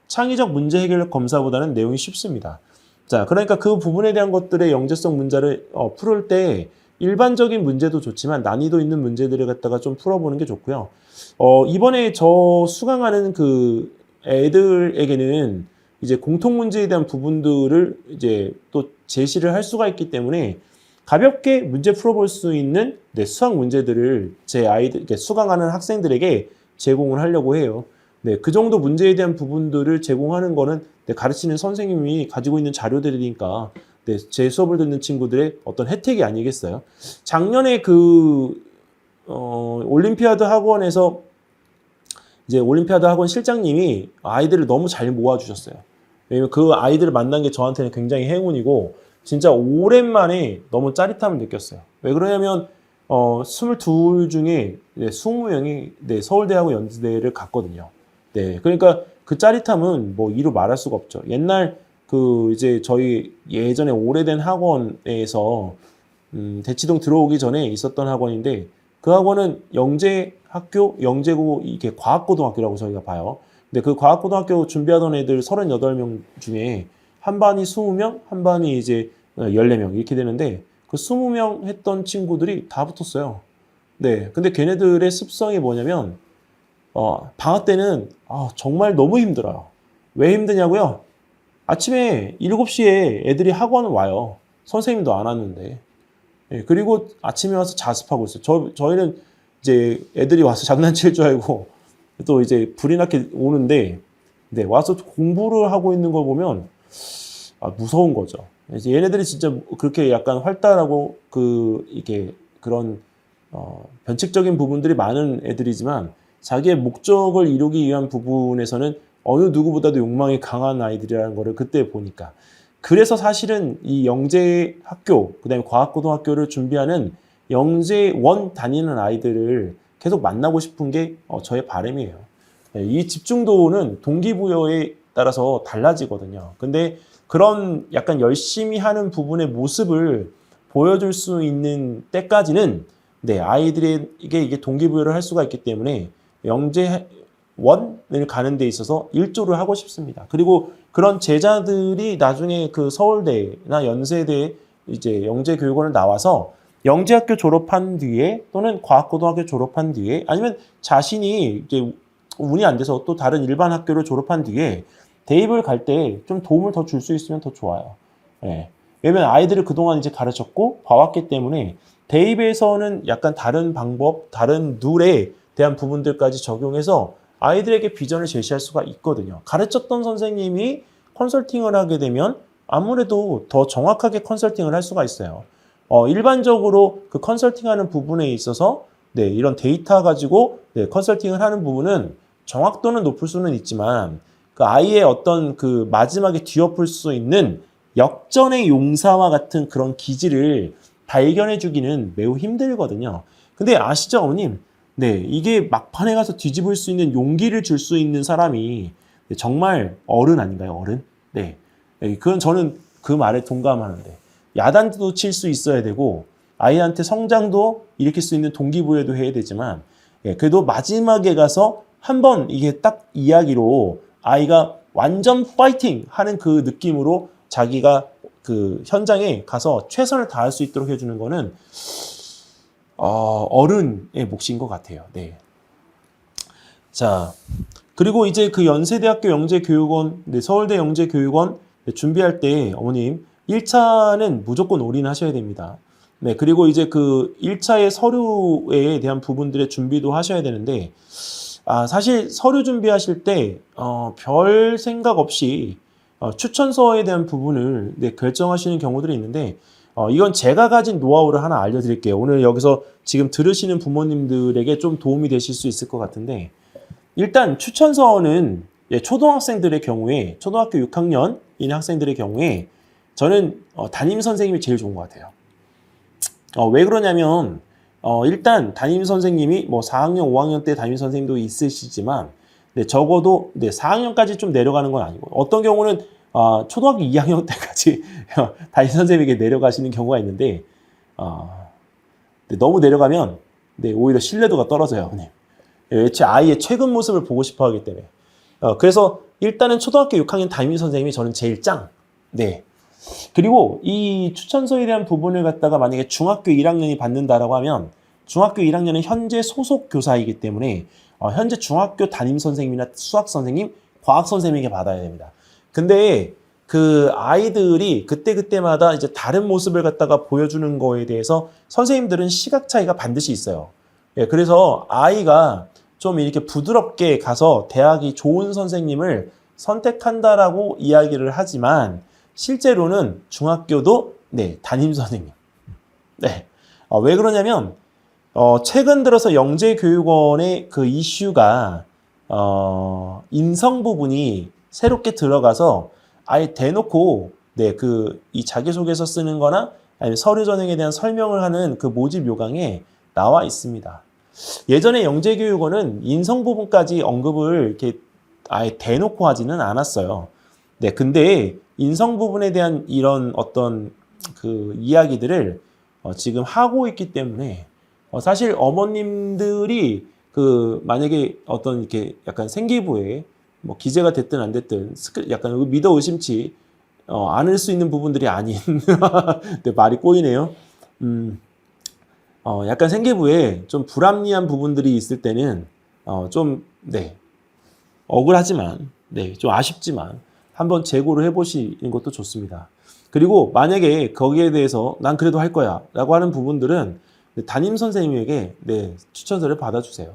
창의적 문제 해결 검사보다는 내용이 쉽습니다. 자, 그러니까 그 부분에 대한 것들의 영재성 문제를 풀을 때 일반적인 문제도 좋지만 난이도 있는 문제들을 갖다가 좀 풀어보는 게 좋고요. 이번에 저 수강하는 그 애들에게는 이제 공통 문제에 대한 부분들을 이제 또 제시를 할 수가 있기 때문에 가볍게 문제 풀어볼 수 있는 수학 문제들을 제 아이들, 수강하는 학생들에게 제공을 하려고 해요. 네, 그 정도 문제에 대한 부분들을 제공하는 거는 가르치는 선생님이 가지고 있는 자료들이니까 제 수업을 듣는 친구들의 어떤 혜택이 아니겠어요? 작년에 올림피아드 학원에서 이제 올림피아드 학원 실장님이 아이들을 너무 잘 모아주셨어요. 왜냐면 그 아이들을 만난 게 저한테는 굉장히 행운이고 진짜 오랜만에 너무 짜릿함을 느꼈어요. 왜 그러냐면 22 중에 20명이 서울대하고 연세대를 갔거든요. 네, 그러니까 그 짜릿함은 뭐 이루 말할 수가 없죠. 옛날 이제 저희 예전에 오래된 학원에서 대치동 들어오기 전에 있었던 학원인데 그 학원은 영재학교, 영재고 이게 과학고등학교라고 저희가 봐요. 근데 그 과학고등학교 준비하던 애들 38명 중에 한 반이 20명, 한 반이 이제 14명 이렇게 되는데 그 20명 했던 친구들이 다 붙었어요. 네, 근데 걔네들의 습성이 뭐냐면 방학 때는 정말 너무 힘들어요. 왜 힘드냐고요? 아침에 7시에 애들이 학원을 와요. 선생님도 안 왔는데. 예, 그리고 아침에 와서 자습하고 있어요. 저희는 이제 애들이 와서 장난칠 줄 알고 또 이제 불이 나게 오는데 와서 공부를 하고 있는 걸 보면 무서운 거죠. 이제 얘네들이 진짜 그렇게 약간 활달하고 이게 그런 변칙적인 부분들이 많은 애들이지만 자기의 목적을 이루기 위한 부분에서는 어느 누구보다도 욕망이 강한 아이들이라는 거를 그때 보니까. 그래서 사실은 이 영재학교, 그다음에 과학고등학교를 준비하는 영재원 다니는 아이들을 계속 만나고 싶은 게 저의 바람이에요. 이 집중도는 동기부여에 따라서 달라지거든요. 근데 그런 약간 열심히 하는 부분의 모습을 보여줄 수 있는 때까지는 아이들에게 이게 동기부여를 할 수가 있기 때문에 영재원을 가는 데 있어서 일조를 하고 싶습니다. 그리고 그런 제자들이 나중에 그 서울대나 연세대 이제 영재교육원을 나와서 영재학교 졸업한 뒤에 또는 과학고등학교 졸업한 뒤에 아니면 자신이 이제 운이 안 돼서 또 다른 일반 학교를 졸업한 뒤에 대입을 갈 때 좀 도움을 더 줄 수 있으면 더 좋아요. 예. 왜냐면 아이들을 그동안 이제 가르쳤고 봐왔기 때문에 대입에서는 약간 다른 방법, 다른 룰에 대한 부분들까지 적용해서 아이들에게 비전을 제시할 수가 있거든요. 가르쳤던 선생님이 컨설팅을 하게 되면 아무래도 더 정확하게 컨설팅을 할 수가 있어요. 일반적으로 그 컨설팅하는 부분에 있어서 이런 데이터 가지고 컨설팅을 하는 부분은 정확도는 높을 수는 있지만 그 아이의 어떤 그 마지막에 뒤엎을 수 있는 역전의 용사와 같은 그런 기질을 발견해 주기는 매우 힘들거든요. 근데 아시죠, 어머님? 이게 막판에 가서 뒤집을 수 있는 용기를 줄 수 있는 사람이 정말 어른 아닌가요, 어른? 그건 저는 그 말에 동감하는데. 야단도 칠 수 있어야 되고, 아이한테 성장도 일으킬 수 있는 동기부여도 해야 되지만, 그래도 마지막에 가서 한번 이게 딱 이야기로 아이가 완전 파이팅 하는 그 느낌으로 자기가 그 현장에 가서 최선을 다할 수 있도록 해주는 거는 어른의 몫인 것 같아요. 자, 그리고 이제 그 연세대학교 영재교육원, 서울대 영재교육원 준비할 때 어머님 1차는 무조건 올인하셔야 됩니다. 그리고 이제 그 1차의 서류에 대한 부분들의 준비도 하셔야 되는데 사실 서류 준비하실 때 별 생각 없이 추천서에 대한 부분을 결정하시는 경우들이 있는데 이건 제가 가진 노하우를 하나 알려드릴게요. 오늘 여기서 지금 들으시는 부모님들에게 좀 도움이 되실 수 있을 것 같은데 일단 추천서는 초등학생들의 경우에 초등학교 6학년인 학생들의 경우에 저는 담임 선생님이 제일 좋은 것 같아요. 왜 그러냐면 일단 담임 선생님이 뭐 4학년, 5학년 때 담임 선생님도 있으시지만 네, 적어도 네, 4학년까지 좀 내려가는 건 아니고 어떤 경우는 초등학교 2학년 때까지 담임 선생님에게 내려가시는 경우가 있는데 네, 너무 내려가면 네, 오히려 신뢰도가 떨어져요. 네. 제 아이의 최근 모습을 보고 싶어 하기 때문에 그래서 일단은 초등학교 6학년 담임 선생님이 저는 제일 짱. 네. 그리고 이 추천서에 대한 부분을 갖다가 만약에 중학교 1학년이 받는다라고 하면 중학교 1학년은 현재 소속 교사이기 때문에 현재 중학교 담임 선생님이나 수학 선생님, 과학 선생님에게 받아야 됩니다. 근데 그 아이들이 그때그때마다 이제 다른 모습을 갖다가 보여주는 거에 대해서 선생님들은 시각 차이가 반드시 있어요. 예, 그래서 아이가 좀 이렇게 부드럽게 가서 대학이 좋은 선생님을 선택한다라고 이야기를 하지만 실제로는 중학교도 네, 담임 선생님. 네. 왜 그러냐면 최근 들어서 영재교육원의 그 이슈가 인성 부분이 새롭게 들어가서 아예 대놓고 네, 이 자기소개서 쓰는 거나 아니면 서류 전형에 대한 설명을 하는 그 모집 요강에 나와 있습니다. 예전에 영재교육원은 인성 부분까지 언급을 이렇게 아예 대놓고 하지는 않았어요. 네, 근데 인성 부분에 대한 이런 어떤 그 이야기들을 지금 하고 있기 때문에 사실 어머님들이 그 만약에 어떤 이렇게 약간 생기부에 뭐 기재가 됐든 안 됐든 약간 믿어 의심치 않을 수 있는 부분들이 아닌 네, 말이 꼬이네요. 약간 생기부에 좀 불합리한 부분들이 있을 때는 좀 네, 억울하지만 네, 좀 아쉽지만 한번 재고를 해보시는 것도 좋습니다. 그리고 만약에 거기에 대해서 난 그래도 할 거야 라고 하는 부분들은 담임 선생님에게 네, 추천서를 받아주세요.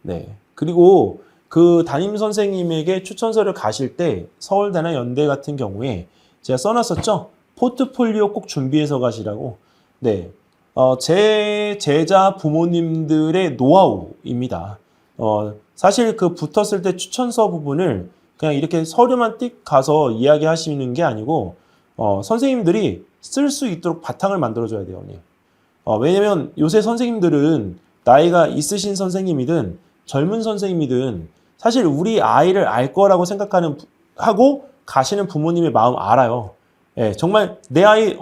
네. 그리고 그 담임 선생님에게 추천서를 가실 때 서울대나 연대 같은 경우에 제가 써놨었죠? 포트폴리오 꼭 준비해서 가시라고. 네. 제 제자 부모님들의 노하우입니다. 사실 그 붙었을 때 추천서 부분을 그냥 이렇게 서류만 띡 가서 이야기하시는 게 아니고 선생님들이 쓸 수 있도록 바탕을 만들어줘야 돼요. 왜냐면 요새 선생님들은 나이가 있으신 선생님이든 젊은 선생님이든 사실 우리 아이를 알 거라고 하고 가시는 부모님의 마음 알아요. 예, 정말 내 아이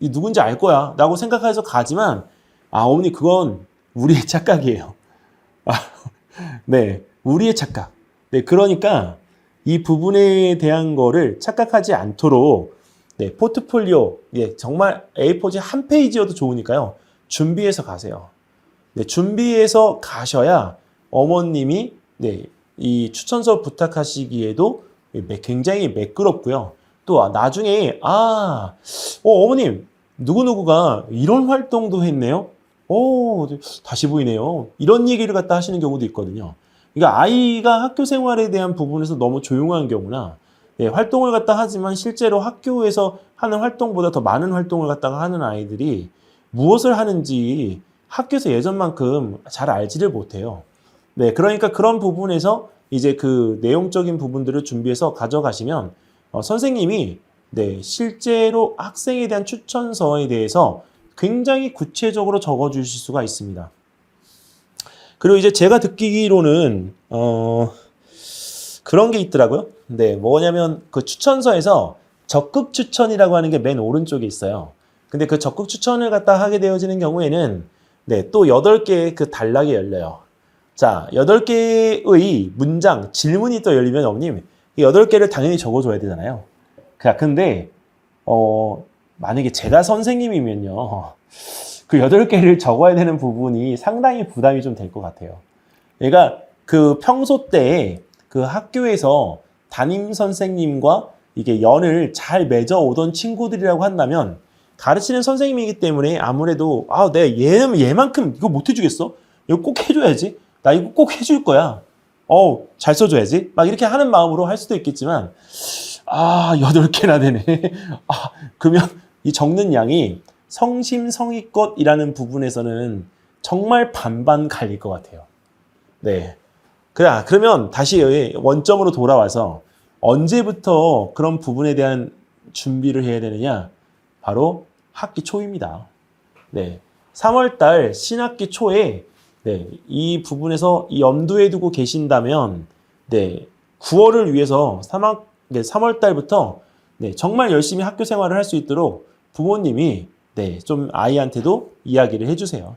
이 누군지 알 거야 라고 생각해서 가지만 어머니 그건 우리의 착각이에요. 네, 우리의 착각. 네, 그러니까 이 부분에 대한 거를 착각하지 않도록 네, 포트폴리오 예, 정말 A4지 한 페이지여도 좋으니까요. 준비해서 가세요. 네, 준비해서 가셔야 어머님이 네, 이 추천서 부탁하시기에도 굉장히 매끄럽고요. 또 나중에 어머님 누구누구가 이런 활동도 했네요. 다시 보이네요. 이런 얘기를 갖다 하시는 경우도 있거든요. 그러니까 아이가 학교 생활에 대한 부분에서 너무 조용한 경우나 네, 활동을 갖다 하지만 실제로 학교에서 하는 활동보다 더 많은 활동을 갖다가 하는 아이들이 무엇을 하는지 학교에서 예전만큼 잘 알지를 못해요. 네, 그러니까 그런 부분에서 이제 그 내용적인 부분들을 준비해서 가져가시면 선생님이 네, 실제로 학생에 대한 추천서에 대해서 굉장히 구체적으로 적어주실 수가 있습니다. 그리고 이제 제가 듣기로는 그런 게 있더라고요. 네, 뭐냐면 그 추천서에서 적극 추천이라고 하는 게 맨 오른쪽에 있어요. 근데 그 적극 추천을 갖다 하게 되어지는 경우에는 네, 또 8개의 그 단락이 열려요. 자, 8개의 문장, 질문이 또 열리면 어머님, 이 8개를 당연히 적어줘야 되잖아요. 근데 만약에 제가 선생님이면요. 그 8개를 적어야 되는 부분이 상당히 부담이 좀 될 것 같아요. 그러니까 그 평소 때 그 학교에서 담임 선생님과 이게 연을 잘 맺어오던 친구들이라고 한다면 가르치는 선생님이기 때문에 아무래도 내가 얘만큼 이거 못 해주겠어? 이거 꼭 해줘야지. 나 이거 꼭 해줄 거야. 잘 써줘야지. 막 이렇게 하는 마음으로 할 수도 있겠지만 8개나 되네. 그러면 이 적는 양이 성심성의껏이라는 부분에서는 정말 반반 갈릴 것 같아요. 네. 그러면 다시 원점으로 돌아와서 언제부터 그런 부분에 대한 준비를 해야 되느냐? 바로 학기 초입니다. 네. 3월달 신학기 초에 네, 이 부분에서 이 염두에 두고 계신다면 네, 9월을 위해서 3월달부터 네, 정말 열심히 학교 생활을 할 수 있도록 부모님이 네, 좀 아이한테도 이야기를 해주세요.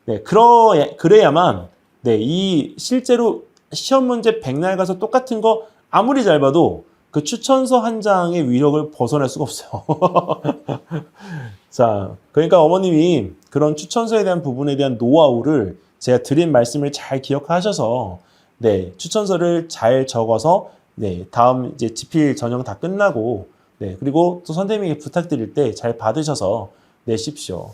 네, 그래야만 네, 이 실제로 시험 문제 백날 가서 똑같은 거 아무리 잘 봐도 그 추천서 한 장의 위력을 벗어날 수가 없어요. 자, 그러니까 어머님이 그런 추천서에 대한 부분에 대한 노하우를 제가 드린 말씀을 잘 기억하셔서 네, 추천서를 잘 적어서 네, 다음 이제 지필 전형 다 끝나고 네, 그리고 또 선생님에게 부탁드릴 때 잘 받으셔서 내십시오.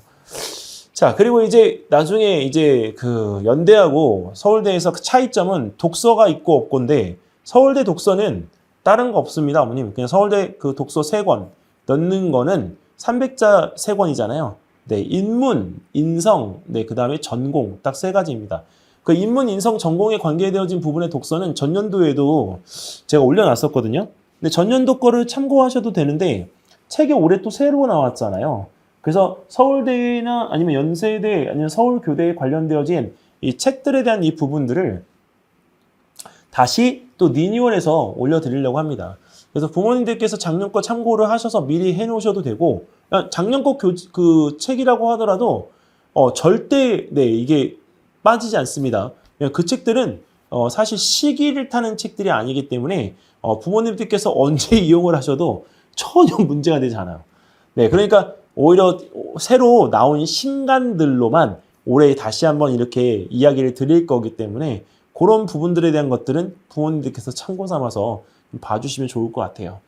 자, 그리고 이제 나중에 이제 그 연대하고 서울대에서 그 차이점은 독서가 있고 없고인데 서울대 독서는 다른 거 없습니다, 어머님. 그냥 서울대 그 독서 3권 넣는 거는 300자 3권이잖아요. 네, 인문, 인성, 네, 그 다음에 전공 딱 3가지입니다. 그 인문, 인성, 전공에 관계되어진 부분의 독서는 전년도에도 제가 올려놨었거든요. 근데 전년도 거를 참고하셔도 되는데 책이 올해 또 새로 나왔잖아요. 그래서 서울대나 아니면 연세대 아니면 서울교대에 관련되어진 이 책들에 대한 이 부분들을 다시 또 리뉴얼해서 올려드리려고 합니다. 그래서 부모님들께서 작년 거 참고를 하셔서 미리 해놓으셔도 되고 작년 거 그 책이라고 하더라도 절대 네 이게 빠지지 않습니다. 그 책들은 사실 시기를 타는 책들이 아니기 때문에 부모님들께서 언제 이용을 하셔도 전혀 문제가 되지 않아요. 네, 그러니까 오히려 새로 나온 신간들로만 올해 다시 한번 이렇게 이야기를 드릴 거기 때문에 그런 부분들에 대한 것들은 부모님들께서 참고 삼아서 봐주시면 좋을 것 같아요.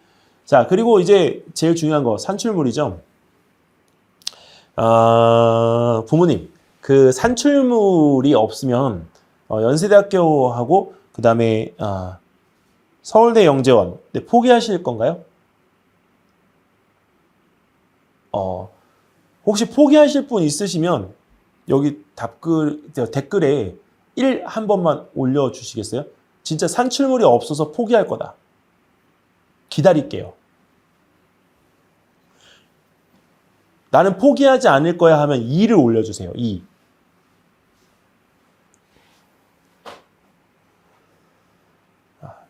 자, 그리고 이제 제일 중요한 거 산출물이죠. 부모님, 그 산출물이 없으면 연세대학교하고 그 다음에 서울대 영재원 네, 포기하실 건가요? 혹시 포기하실 분 있으시면 여기 댓글에 1 한 번만 올려주시겠어요? 진짜 산출물이 없어서 포기할 거다. 기다릴게요. 나는 포기하지 않을 거야 하면 2를 올려주세요. 2.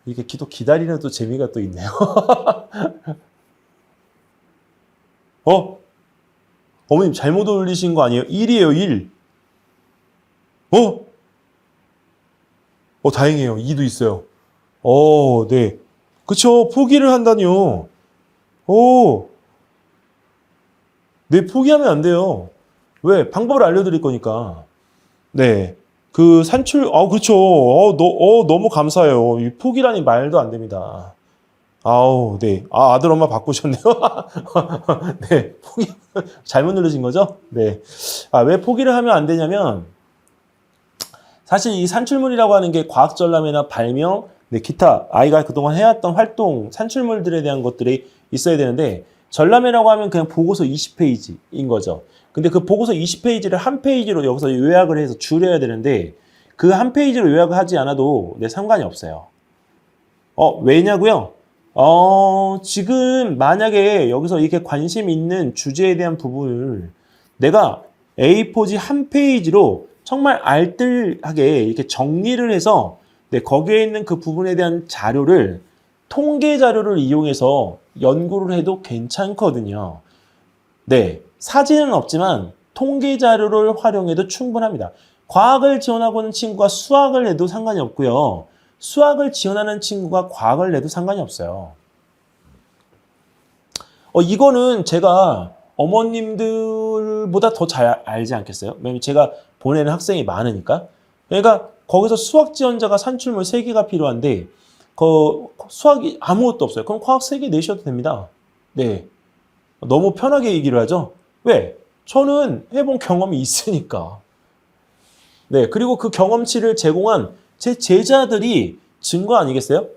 이게 기다리는 또 재미가 또 있네요. 어머님 잘못 올리신 거 아니에요? 1이에요, 1. 다행이에요. 2도 있어요. 네. 그쵸. 포기를 한다니요. 네, 포기하면 안 돼요. 왜? 방법을 알려드릴 거니까. 네. 그 산출, 그렇죠. 너무 감사해요. 이 포기라니 말도 안 됩니다. 네. 아들, 엄마 바꾸셨네요. 네. 포기, 잘못 누르신 거죠? 네. 왜 포기를 하면 안 되냐면, 사실 이 산출물이라고 하는 게 과학전람회나 발명, 네, 기타, 아이가 그동안 해왔던 활동, 산출물들에 대한 것들이 있어야 되는데, 전람회라고 하면 그냥 보고서 20페이지인 거죠. 근데 그 보고서 20페이지를 한 페이지로 여기서 요약을 해서 줄여야 되는데, 그 한 페이지로 요약을 하지 않아도 네, 상관이 없어요. 왜냐고요? 지금 만약에 여기서 이렇게 관심 있는 주제에 대한 부분을 내가 A4지 한 페이지로 정말 알뜰하게 이렇게 정리를 해서 네, 거기에 있는 그 부분에 대한 자료를 통계 자료를 이용해서 연구를 해도 괜찮거든요. 네, 사진은 없지만 통계 자료를 활용해도 충분합니다. 과학을 지원하고 있는 친구가 수학을 내도 상관이 없고요. 수학을 지원하는 친구가 과학을 내도 상관이 없어요. 이거는 제가 어머님들보다 더 잘 알지 않겠어요? 왜냐면 제가 보내는 학생이 많으니까. 그러니까 거기서 수학 지원자가 산출물 3개가 필요한데 수학이 아무것도 없어요. 그럼 과학 3개 내셔도 됩니다. 네. 너무 편하게 얘기를 하죠? 왜? 저는 해본 경험이 있으니까. 네. 그리고 그 경험치를 제공한 제 제자들이 증거 아니겠어요?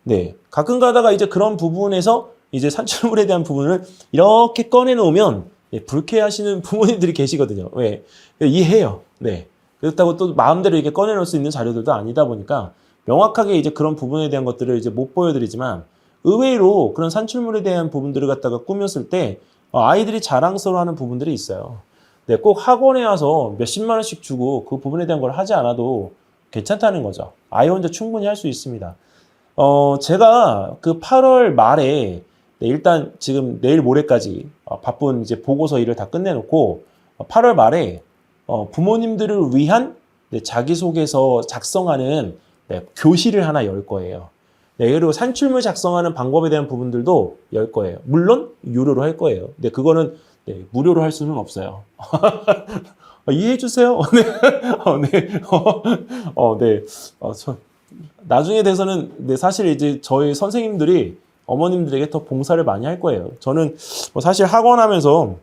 네. 가끔 가다가 이제 그런 부분에서 이제 산출물에 대한 부분을 이렇게 꺼내놓으면 불쾌하시는 부모님들이 계시거든요. 왜? 이해해요. 네. 그렇다고 또 마음대로 이렇게 꺼내놓을 수 있는 자료들도 아니다 보니까 명확하게 이제 그런 부분에 대한 것들을 이제 못 보여드리지만 의외로 그런 산출물에 대한 부분들을 갖다가 꾸몄을 때 아이들이 자랑스러워하는 부분들이 있어요. 네, 꼭 학원에 와서 몇십만 원씩 주고 그 부분에 대한 걸 하지 않아도 괜찮다는 거죠. 아이 혼자 충분히 할 수 있습니다. 제가 그 8월 말에 네, 일단 지금 내일 모레까지 바쁜 이제 보고서 일을 다 끝내놓고 8월 말에 부모님들을 위한 네, 자기소개서 작성하는 네, 교실을 하나 열 거예요. 네, 그리고 산출물 작성하는 방법에 대한 부분들도 열 거예요. 물론 유료로 할 거예요. 근데 그거는 네, 무료로 할 수는 없어요. 이해해 주세요. 네, 네, 나중에 돼서는 네, 사실 이제 저희 선생님들이 어머님들에게 더 봉사를 많이 할 거예요. 저는 사실 학원 하면서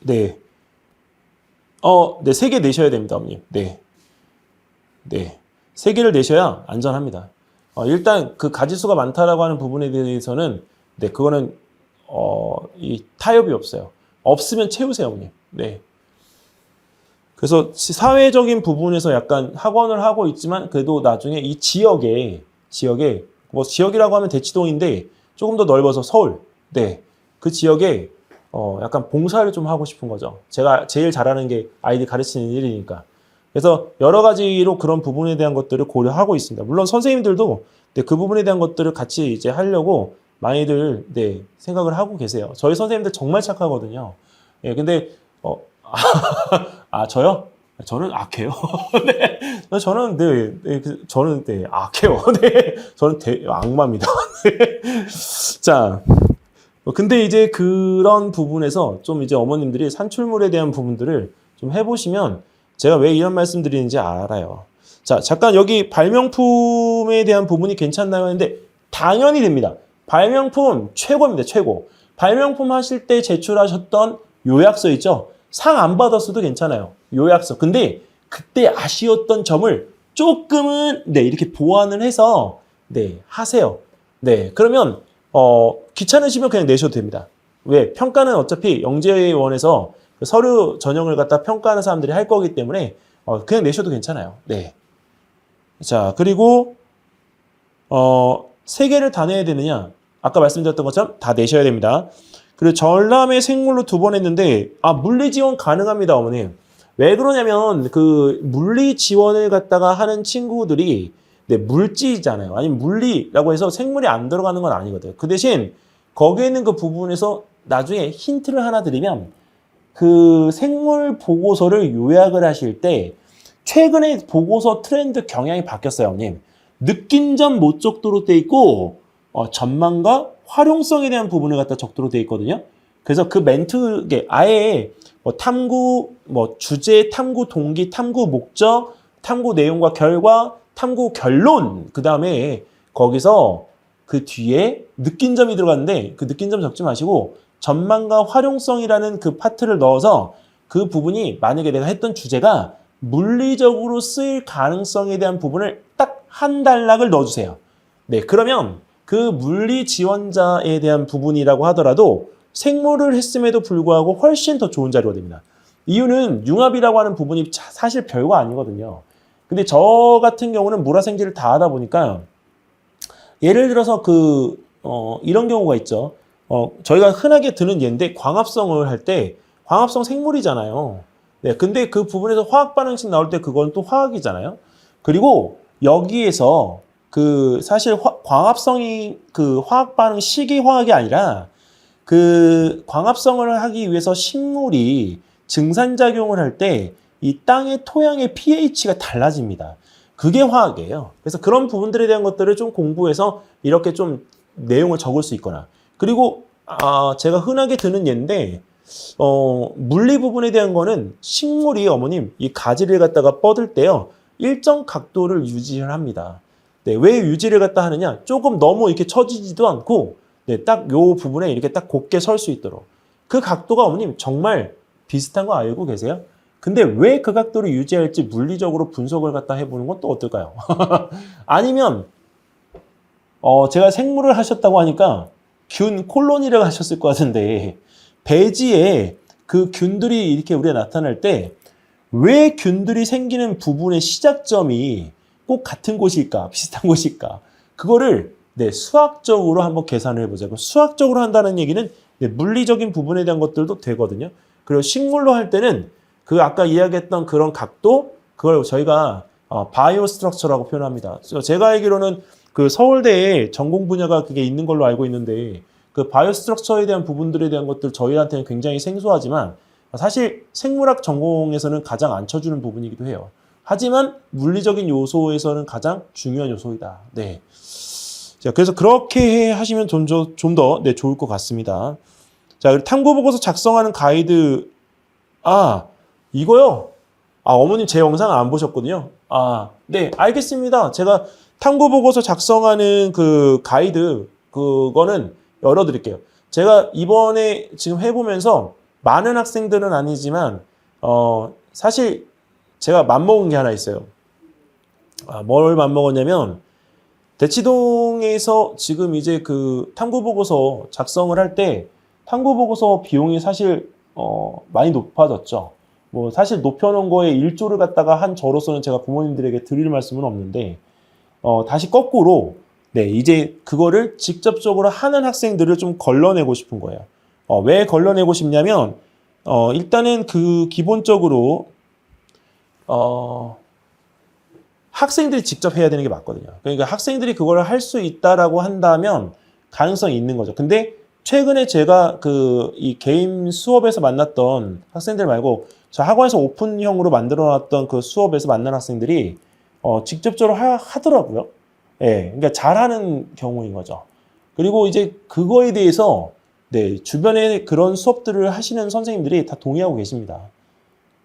네, 네, 3개 내셔야 됩니다, 어머님. 네, 네, 3개를 내셔야 안전합니다. 일단 그 가지수가 많다라고 하는 부분에 대해서는 네, 그거는 이 타협이 없어요. 없으면 채우세요, 어머님. 네. 그래서 사회적인 부분에서 약간 학원을 하고 있지만 그래도 나중에 이 지역에 뭐 지역이라고 하면 대치동인데 조금 더 넓어서 서울, 네, 그 지역에 약간 봉사를 좀 하고 싶은 거죠. 제가 제일 잘하는 게 아이들 가르치는 일이니까. 그래서 여러 가지로 그런 부분에 대한 것들을 고려하고 있습니다. 물론 선생님들도 네, 그 부분에 대한 것들을 같이 이제 하려고 많이들 네, 생각을 하고 계세요. 저희 선생님들 정말 착하거든요. 예, 근데 저요? 저는 악해요. 네. 저는 악해요. 네. 저는 악마입니다. 네. 자, 근데 이제 그런 부분에서 좀 이제 어머님들이 산출물에 대한 부분들을 좀 해보시면 제가 왜 이런 말씀 드리는지 알아요. 자, 잠깐 여기 발명품에 대한 부분이 괜찮나요? 했는데 당연히 됩니다. 발명품 최고입니다. 최고. 발명품 하실 때 제출하셨던 요약서 있죠? 상 안 받았어도 괜찮아요. 요약서. 근데 그때 아쉬웠던 점을 조금은 네, 이렇게 보완을 해서 네, 하세요. 네. 그러면 귀찮으시면 그냥 내셔도 됩니다. 왜? 평가는 어차피 영재원에서 서류 전형을 갖다 평가하는 사람들이 할 거기 때문에 그냥 내셔도 괜찮아요. 네. 자, 그리고 3개를 다 내야 되느냐? 아까 말씀드렸던 것처럼 다 내셔야 됩니다. 그리고 전람회 생물로 2번 했는데 물리 지원 가능합니다, 어머님. 왜 그러냐면 그 물리 지원을 갖다가 하는 친구들이 네, 물지잖아요. 아니면 물리라고 해서 생물이 안 들어가는 건 아니거든요. 그 대신 거기에 있는 그 부분에서 나중에 힌트를 하나 드리면 그 생물 보고서를 요약을 하실 때 최근에 보고서 트렌드 경향이 바뀌었어요, 어머님. 느낀 점 모적도로 돼 있고 전망과 활용성에 대한 부분을 갖다 적도로 돼 있거든요. 그래서 그 멘트 아예 탐구 주제, 탐구 동기, 탐구 목적, 탐구 내용과 결과, 탐구 결론, 그 다음에 거기서 그 뒤에 느낀 점이 들어갔는데 그 느낀 점 적지 마시고 전망과 활용성이라는 그 파트를 넣어서 그 부분이 만약에 내가 했던 주제가 물리적으로 쓰일 가능성에 대한 부분을 딱 한 단락을 넣어주세요. 네, 그러면 그 물리 지원자에 대한 부분이라고 하더라도 생물을 했음에도 불구하고 훨씬 더 좋은 자료가 됩니다. 이유는 융합이라고 하는 부분이 사실 별거 아니거든요. 근데 저 같은 경우는 물화생지를 다 하다 보니까 예를 들어서 이런 경우가 있죠. 저희가 흔하게 드는 예인데 광합성을 할 때 광합성 생물이잖아요. 네, 근데 그 부분에서 화학 반응식 나올 때 그건 또 화학이잖아요. 그리고 여기에서 사실 광합성이 화학 반응 식이 화학이 아니라 그 광합성을 하기 위해서 식물이 증산작용을 할 때 이 땅의 토양의 pH가 달라집니다. 그게 화학이에요. 그래서 그런 부분들에 대한 것들을 좀 공부해서 이렇게 좀 내용을 적을 수 있거나 그리고 제가 흔하게 드는 예인데 물리 부분에 대한 거는 식물이 어머님 이 가지를 갖다가 뻗을 때요 일정 각도를 유지를 합니다. 네, 왜 유지를 갖다 하느냐? 조금 너무 이렇게 처지지도 않고 네, 딱 요 부분에 이렇게 딱 곧게 설 수 있도록 그 각도가 어머님 정말 비슷한 거 알고 계세요? 근데 왜 그 각도를 유지할지 물리적으로 분석을 갖다 해보는 건 또 어떨까요? 아니면 제가 생물을 하셨다고 하니까 균 콜로니를 하셨을 것 같은데 배지에 그 균들이 이렇게 우리가 나타날 때 왜 균들이 생기는 부분의 시작점이 꼭 같은 곳일까 비슷한 곳일까 그거를 네, 수학적으로 한번 계산을 해보자. 수학적으로 한다는 얘기는 네, 물리적인 부분에 대한 것들도 되거든요. 그리고 식물로 할 때는 그 아까 이야기했던 그런 각도, 그걸 저희가 바이오 스트럭처라고 표현합니다. 제가 알기로는 그 서울대에 전공 분야가 그게 있는 걸로 알고 있는데 그 바이오 스트럭처에 대한 부분들에 대한 것들 저희한테는 굉장히 생소하지만 사실 생물학 전공에서는 가장 안 쳐주는 부분이기도 해요. 하지만 물리적인 요소에서는 가장 중요한 요소이다. 네. 자, 그래서 그렇게 하시면 좀 더 네, 좋을 것 같습니다. 자, 탐구 보고서 작성하는 가이드. 이거요. 어머님 제 영상 안 보셨거든요. 네, 알겠습니다. 제가 탐구 보고서 작성하는 그 가이드 그거는 열어드릴게요. 제가 이번에 지금 해보면서 많은 학생들은 아니지만 사실 제가 맘먹은 게 하나 있어요. 뭘 맘먹었냐면 대치동에서 지금 이제 그 탐구 보고서 작성을 할 때 탐구 보고서 비용이 사실 많이 높아졌죠. 뭐 사실 높여놓은 거에 1조를 갖다가 한 저로서는 제가 부모님들에게 드릴 말씀은 없는데 다시 거꾸로 네 이제 그거를 직접적으로 하는 학생들을 좀 걸러내고 싶은 거예요. 왜 걸러내고 싶냐면 일단은 그 기본적으로 학생들이 직접 해야 되는 게 맞거든요. 그러니까 학생들이 그걸 할 수 있다라고 한다면 가능성이 있는 거죠. 근데 최근에 제가 그 이 개인 수업에서 만났던 학생들 말고 저 학원에서 오픈형으로 만들어놨던 그 수업에서 만난 학생들이 직접적으로 하더라고요. 예, 그러니까 잘하는 경우인 거죠. 그리고 이제 그거에 대해서 네 주변에 그런 수업들을 하시는 선생님들이 다 동의하고 계십니다.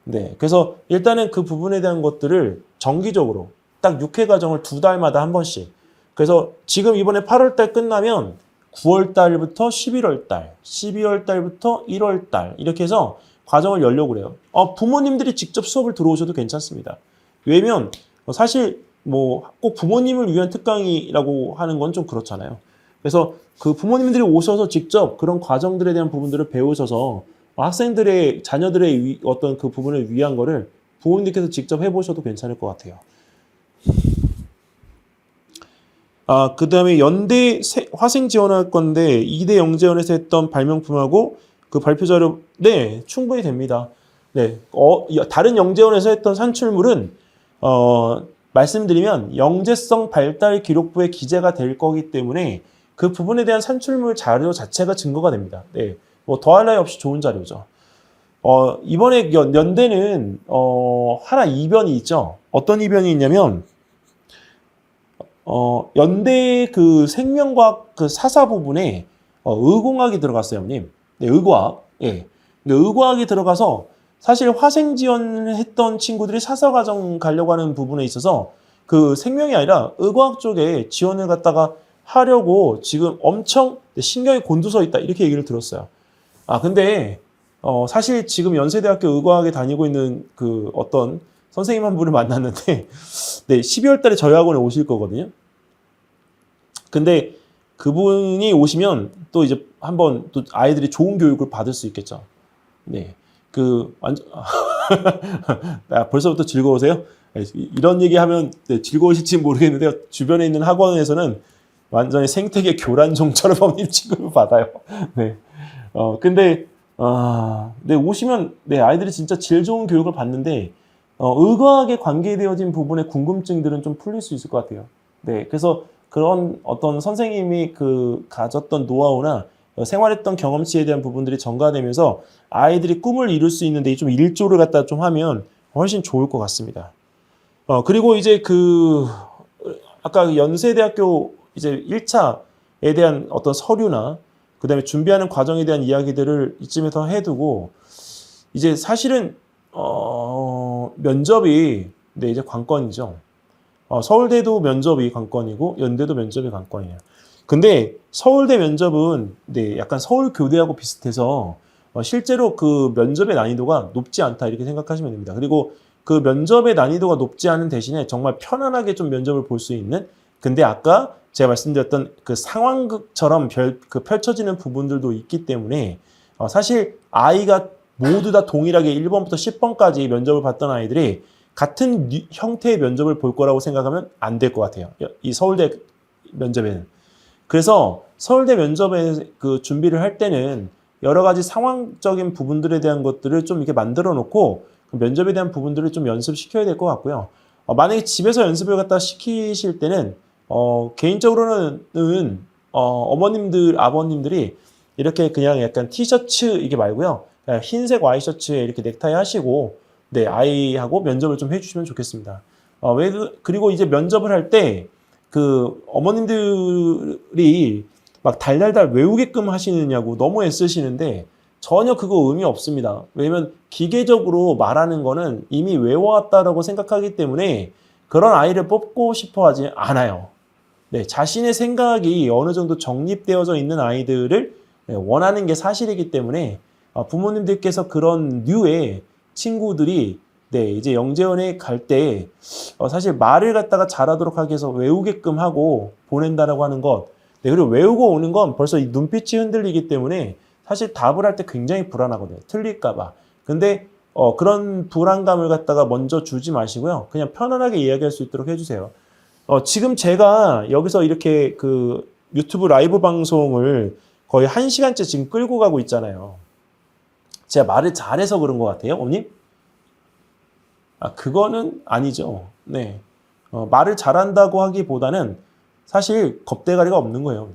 네, 그래서 일단은 그 부분에 대한 것들을 정기적으로 딱 6회 과정을 2달마다 한 번씩. 그래서 지금 이번에 8월 달 끝나면 9월 달부터 11월 달, 12월 달부터 1월 달 이렇게 해서 과정을 열려고 그래요. 부모님들이 직접 수업을 들어오셔도 괜찮습니다. 왜냐면 사실 뭐 꼭 부모님을 위한 특강이라고 하는 건 좀 그렇잖아요. 그래서 그 부모님들이 오셔서 직접 그런 과정들에 대한 부분들을 배우셔서 학생들의 자녀들의 어떤 그 부분을 위한 거를 부모님께서 직접 해보셔도 괜찮을 것 같아요. 그 다음에 연대 화생 지원할 건데 2대 영재원에서 했던 발명품하고 그 발표 자료 네 충분히 됩니다. 네 다른 영재원에서 했던 산출물은 말씀드리면 영재성 발달 기록부에 기재가 될 거기 때문에 그 부분에 대한 산출물 자료 자체가 증거가 됩니다. 네. 뭐 더할 나위 없이 좋은 자료죠. 이번에 연대는 하나 이변이 있죠. 어떤 이변이 있냐면 연대 그 생명과학 그 사사 부분에 의공학이 들어갔어요, 형님. 네, 의과학. 예. 근데 의과학이 들어가서 사실 화생 지원을 했던 친구들이 사사 과정 가려고 하는 부분에 있어서 그 생명이 아니라 의과학 쪽에 지원을 갖다가 하려고 지금 엄청 신경이 곤두서 있다 이렇게 얘기를 들었어요. 근데 사실 지금 연세대학교 의과학에 다니고 있는 그 어떤 선생님 한 분을 만났는데 네, 12월 달에 저희 학원에 오실 거거든요. 근데 그분이 오시면 또 이제 한번 또 아이들이 좋은 교육을 받을 수 있겠죠. 네. 완전 벌써부터 즐거우세요? 이런 얘기하면 네, 즐거우실지 모르겠는데요. 주변에 있는 학원에서는 완전히 생태계 교란종처럼 형님 취급을 받아요. 네. 근데 네, 오시면 네, 아이들이 진짜 질 좋은 교육을 받는데 의과학에 관계되어진 부분의 궁금증들은 좀 풀릴 수 있을 것 같아요. 네, 그래서 그런 어떤 선생님이 그 가졌던 노하우나 생활했던 경험치에 대한 부분들이 전가되면서 아이들이 꿈을 이룰 수 있는데 좀 일조를 갖다 좀 하면 훨씬 좋을 것 같습니다. 그리고 이제 아까 연세대학교 이제 1차에 대한 어떤 서류나 그 다음에 준비하는 과정에 대한 이야기들을 이쯤에서 해두고 이제 사실은 면접이 네, 이제 관건이죠. 서울대도 면접이 관건이고 연대도 면접이 관건이에요. 근데 서울대 면접은 네, 약간 서울교대하고 비슷해서 실제로 그 면접의 난이도가 높지 않다 이렇게 생각하시면 됩니다. 그리고 그 면접의 난이도가 높지 않은 대신에 정말 편안하게 좀 면접을 볼 수 있는 근데 아까 제가 말씀드렸던 그 상황극처럼 펼쳐지는 부분들도 있기 때문에 사실 아이가 모두 다 동일하게 1번부터 10번까지 면접을 봤던 아이들이 같은 형태의 면접을 볼 거라고 생각하면 안 될 것 같아요. 이 서울대 면접에는. 그래서 서울대 면접에 그 준비를 할 때는 여러 가지 상황적인 부분들에 대한 것들을 좀 이렇게 만들어 놓고 그 면접에 대한 부분들을 좀 연습시켜야 될 것 같고요. 만약에 집에서 연습을 갖다 시키실 때는 개인적으로는 어머님들, 아버님들이 이렇게 그냥 약간 티셔츠 이게 말고요. 그냥 흰색 와이셔츠에 이렇게 넥타이 하시고 네, 아이하고 면접을 좀 해주시면 좋겠습니다. 그리고 이제 면접을 할 때 그 어머님들이 막 달달달 외우게끔 하시느냐고 너무 애쓰시는데 전혀 그거 의미 없습니다. 왜냐면 기계적으로 말하는 거는 이미 외워왔다라고 생각하기 때문에 그런 아이를 뽑고 싶어 하지 않아요. 네, 자신의 생각이 어느 정도 정립되어져 있는 아이들을 원하는 게 사실이기 때문에 부모님들께서 그런 류의 친구들이 네, 이제 영재원에 갈 때 사실 말을 갖다가 잘하도록 하기 위해서 외우게끔 하고 보낸다라고 하는 것. 네, 그리고 외우고 오는 건 벌써 이 눈빛이 흔들리기 때문에 사실 답을 할 때 굉장히 불안하거든요. 틀릴까 봐. 근데 그런 불안감을 갖다가 먼저 주지 마시고요. 그냥 편안하게 이야기할 수 있도록 해주세요. 지금 제가 여기서 이렇게 그 유튜브 라이브 방송을 거의 1시간째 지금 끌고 가고 있잖아요. 제가 말을 잘해서 그런 것 같아요, 어머님? 그거는 아니죠. 네. 말을 잘한다고 하기보다는 사실 겁대가리가 없는 거예요.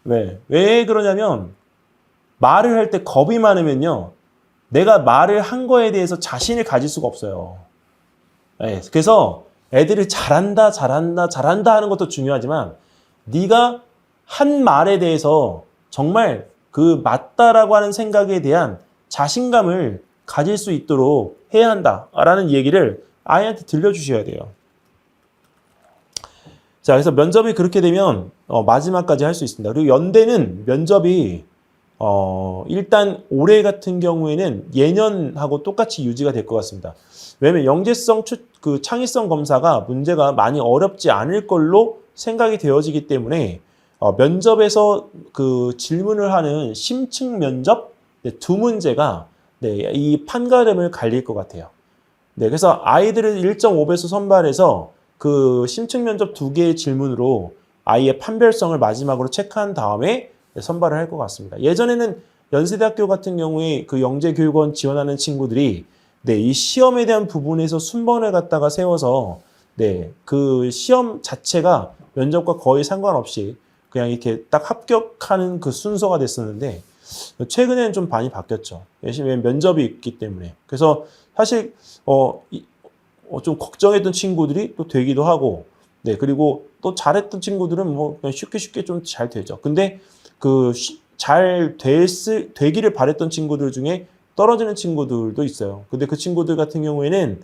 네. 왜 그러냐면 말을 할 때 겁이 많으면요. 내가 말을 한 거에 대해서 자신을 가질 수가 없어요. 네. 그래서 애들이 잘한다 하는 것도 중요하지만 네가 한 말에 대해서 정말 그 맞다라고 하는 생각에 대한 자신감을 가질 수 있도록 해야 한다라는 얘기를 아이한테 들려주셔야 돼요. 자, 그래서 면접이 그렇게 되면 마지막까지 할 수 있습니다. 그리고 연대는 면접이 일단 올해 같은 경우에는 예년하고 똑같이 유지가 될 것 같습니다. 왜냐면 영재성 그 창의성 검사가 문제가 많이 어렵지 않을 걸로 생각이 되어지기 때문에 면접에서 그 질문을 하는 심층 면접 두 문제가 네, 이 판가름을 갈릴 것 같아요. 네, 그래서 아이들을 1.5배수 선발해서 그 심층 면접 2개의 질문으로 아이의 판별성을 마지막으로 체크한 다음에 선발을 할 것 같습니다. 예전에는 연세대학교 같은 경우에 그 영재교육원 지원하는 친구들이 네, 이 시험에 대한 부분에서 순번을 갖다가 세워서 네, 그 시험 자체가 면접과 거의 상관없이 그냥 이렇게 딱 합격하는 그 순서가 됐었는데 최근에는 좀 많이 바뀌었죠. 열심히 면접이 있기 때문에. 그래서 사실 좀 걱정했던 친구들이 또 되기도 하고, 네, 그리고 또 잘했던 친구들은 뭐 그냥 쉽게 좀 잘 되죠. 근데 그 되기를 바랬던 친구들 중에 떨어지는 친구들도 있어요. 근데 그 친구들 같은 경우에는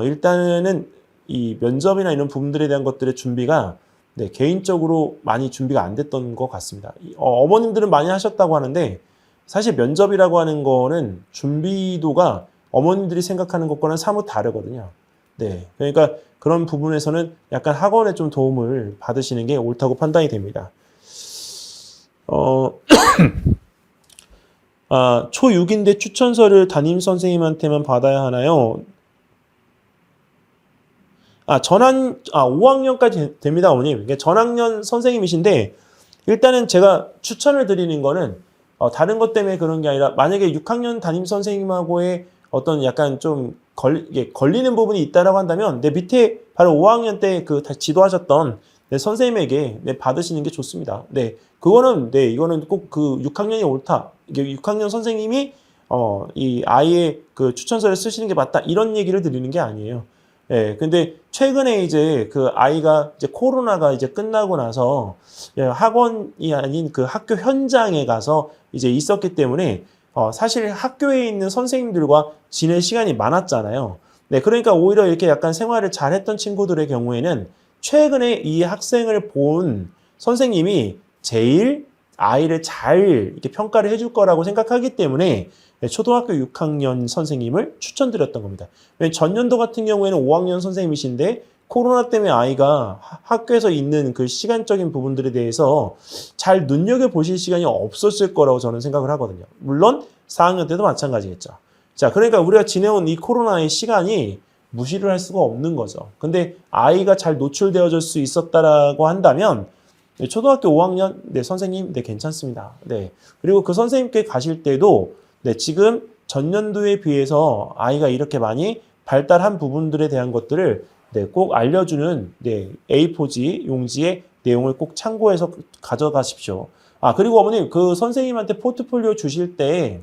일단은 이 면접이나 이런 부분들에 대한 것들의 준비가 네, 개인적으로 많이 준비가 안 됐던 것 같습니다. 어머님들은 많이 하셨다고 하는데 사실 면접이라고 하는 거는 준비도가 어머님들이 생각하는 것과는 사뭇 다르거든요. 네, 그러니까 그런 부분에서는 약간 학원에 좀 도움을 받으시는 게 옳다고 판단이 됩니다. 초6인데 추천서를 담임 선생님한테만 받아야 하나요? 5학년까지 됩니다, 어머님. 그러니까 전학년 선생님이신데, 일단은 제가 추천을 드리는 거는, 다른 것 때문에 그런 게 아니라, 만약에 6학년 담임 선생님하고의 어떤 약간 좀 걸리는 부분이 있다라고 한다면, 내 밑에 바로 5학년 때 그 지도하셨던 내 선생님에게 받으시는 게 좋습니다. 네. 그거는, 네, 이거는 꼭 그 6학년이 옳다. 이게 6학년 선생님이, 이 아이의 그 추천서를 쓰시는 게 맞다. 이런 얘기를 드리는 게 아니에요. 예, 근데 최근에 이제 그 아이가 이제 코로나가 이제 끝나고 나서 학원이 아닌 그 학교 현장에 가서 이제 있었기 때문에 사실 학교에 있는 선생님들과 지낼 시간이 많았잖아요. 네, 그러니까 오히려 이렇게 약간 생활을 잘했던 친구들의 경우에는 최근에 이 학생을 본 선생님이 제일 아이를 잘 이렇게 평가를 해줄 거라고 생각하기 때문에 초등학교 6학년 선생님을 추천드렸던 겁니다. 전년도 같은 경우에는 5학년 선생님이신데 코로나 때문에 아이가 학교에서 있는 그 시간적인 부분들에 대해서 잘 눈여겨보실 시간이 없었을 거라고 저는 생각을 하거든요. 물론 4학년 때도 마찬가지겠죠. 자, 그러니까 우리가 지내온 이 코로나의 시간이 무시를 할 수가 없는 거죠. 근데 아이가 잘 노출되어질 수 있었다라고 한다면 네, 초등학교 5학년 네, 선생님 네, 괜찮습니다. 네. 그리고 그 선생님께 가실 때도 네, 지금 전년도에 비해서 아이가 이렇게 많이 발달한 부분들에 대한 것들을 네, 꼭 알려주는 네, A4지 용지의 내용을 꼭 참고해서 가져가십시오. 아, 그리고 어머님 그 선생님한테 포트폴리오 주실 때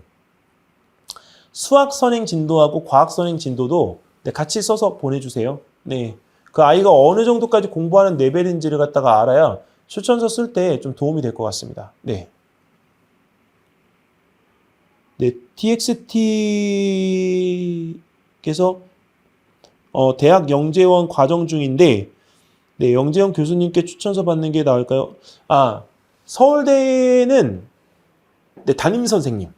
수학 선행 진도하고 과학 선행 진도도 네, 같이 써서 보내주세요. 네, 그 아이가 어느 정도까지 공부하는 레벨인지를 갖다가 알아야 추천서 쓸 때 좀 도움이 될 것 같습니다. 네. 네, TXT께서 대학 영재원 과정 중인데 네, 영재원 교수님께 추천서 받는 게 나을까요? 아, 서울대는 네, 담임 선생님.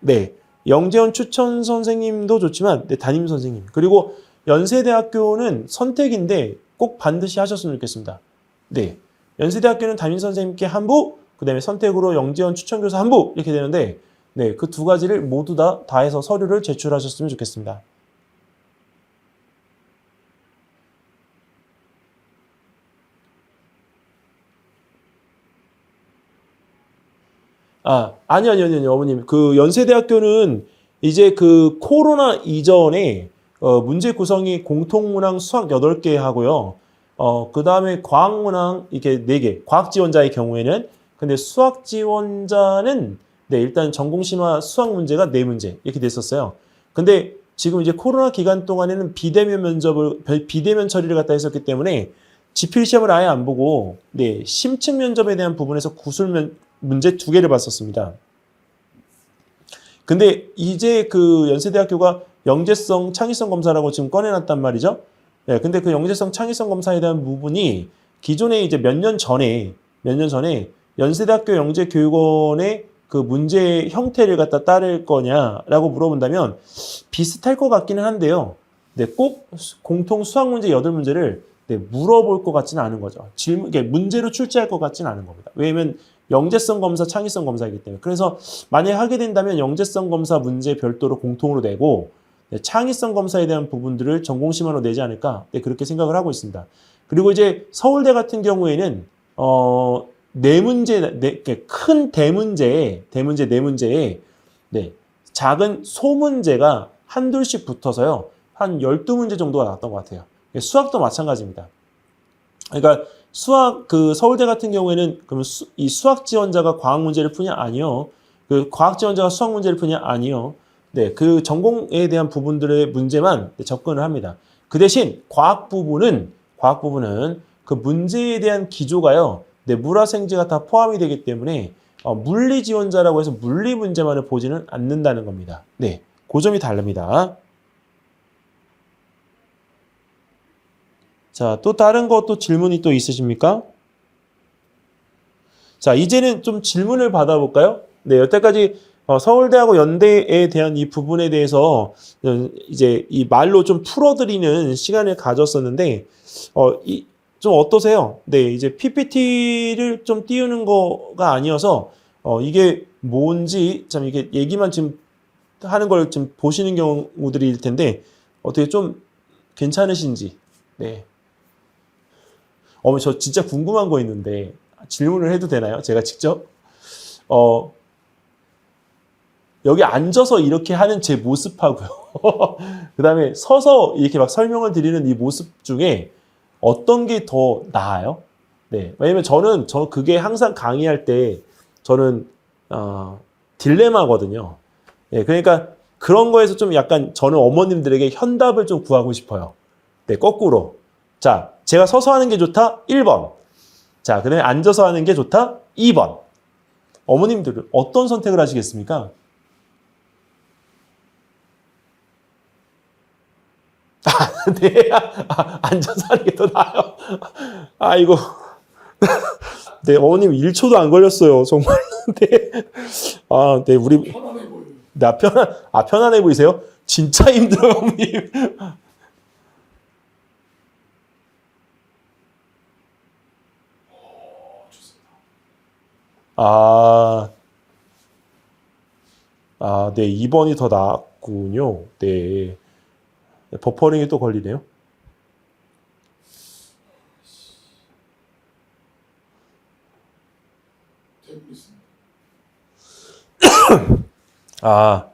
네, 영재원 추천 선생님도 좋지만 네, 담임 선생님. 그리고 연세대학교는 선택인데 꼭 반드시 하셨으면 좋겠습니다. 네, 연세대학교는 담임 선생님께 한 부, 그 다음에 선택으로 영재원 추천교사 한 부 이렇게 되는데 네, 그 두 가지를 모두 다 해서 서류를 제출하셨으면 좋겠습니다. 아니요, 어머님. 그 연세대학교는 이제 그 코로나 이전에 문제 구성이 공통문항 수학 8개 하고요. 그 다음에 과학문항 이게 4개. 과학 지원자의 경우에는 근데 수학 지원자는 네, 일단 전공심화 수학 문제가 4문제 이렇게 됐었어요. 근데 지금 이제 코로나 기간 동안에는 비대면 처리를 갖다 했었기 때문에 지필 시험을 아예 안 보고 네, 심층 면접에 대한 부분에서 문제 2개를 봤었습니다. 근데 이제 그 연세대학교가 영재성, 창의성 검사라고 지금 꺼내놨단 말이죠. 네, 근데 그 영재성, 창의성 검사에 대한 부분이 기존에 이제 몇 년 전에 연세대학교 영재교육원의 그 문제 형태를 갖다 따를 거냐라고 물어본다면 비슷할 것 같기는 한데요. 네, 꼭 공통 수학 문제 8문제를 네, 물어볼 것 같지는 않은 거죠. 문제로 출제할 것 같지는 않은 겁니다. 왜냐면 영재성 검사, 창의성 검사이기 때문에. 그래서 만약에 하게 된다면 영재성 검사 문제 별도로 공통으로 내고 네, 창의성 검사에 대한 부분들을 전공심화로 내지 않을까 네, 그렇게 생각을 하고 있습니다. 그리고 이제 서울대 같은 경우에는 큰 대문제에 네, 작은 소문제가 한둘씩 붙어서요. 한 12문제 정도가 나왔던 것 같아요. 수학도 마찬가지입니다. 그러니까 그 서울대 같은 경우에는 그러면 이 수학 지원자가 과학 문제를 푸냐? 아니요. 그 과학 지원자가 수학 문제를 푸냐? 아니요. 네, 그 전공에 대한 부분들의 문제만 접근을 합니다. 그 대신 과학 부분은 그 문제에 대한 기조가요. 네, 물화생지가 다 포함이 되기 때문에 물리 지원자라고 해서 물리 문제만을 보지는 않는다는 겁니다. 네, 그 점이 다릅니다. 자, 또 다른 거 또 질문이 또 있으십니까? 자, 이제는 좀 질문을 받아볼까요? 네, 여태까지 서울대하고 연대에 대한 이 부분에 대해서 이제 이 말로 좀 풀어드리는 시간을 가졌었는데, 좀 어떠세요? 네, 이제 PPT를 좀 띄우는 거가 아니어서, 이게 뭔지, 참 이게 얘기만 지금 하는 걸 지금 보시는 경우들일 텐데, 어떻게 좀 괜찮으신지, 네. 저 진짜 궁금한 거 있는데 질문을 해도 되나요? 제가 직접? 여기 앉아서 이렇게 하는 제 모습하고요. 그 다음에 서서 이렇게 막 설명을 드리는 이 모습 중에 어떤 게 더 나아요? 네. 왜냐면 저는 그게 항상 강의할 때 저는, 딜레마거든요. 네. 그러니까 그런 거에서 좀 약간 저는 어머님들에게 현답을 좀 구하고 싶어요. 네. 거꾸로. 자, 제가 서서 하는 게 좋다? 1번. 자, 그 다음에 앉아서 하는 게 좋다? 2번. 어머님들은 어떤 선택을 하시겠습니까? 네, 앉아서 하는 게 더 나아요. 아이고. 네, 어머님 1초도 안 걸렸어요. 정말. 네. 네, 우리. 편안해 보여요. 편안해 보이세요? 진짜 힘들어요, 어머님. 네, 2번이 더 나았군요. 네. 버퍼링이 또 걸리네요. 되고 있습니다. 아,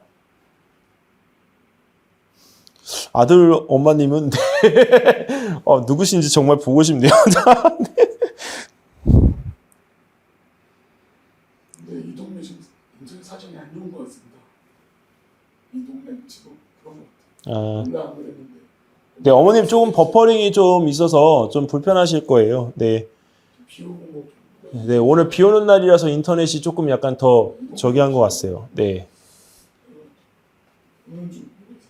아들 엄마님은 누구신지 정말 보고 싶네요. 근데 이 동네 지금 인터넷 사정이 안 좋은 것 같습니다. 이 동네 지금 그런 것 같아요. 아, 원래 안 그랬는데. 네, 어머님 조금 버퍼링이 좀 있어서 좀 불편하실 거예요. 네. 비 오고 뭐 네, 오늘 비 오는 날이라서 인터넷이 조금 약간 더 저기 한 것 같아요. 네. 오는 중 그래서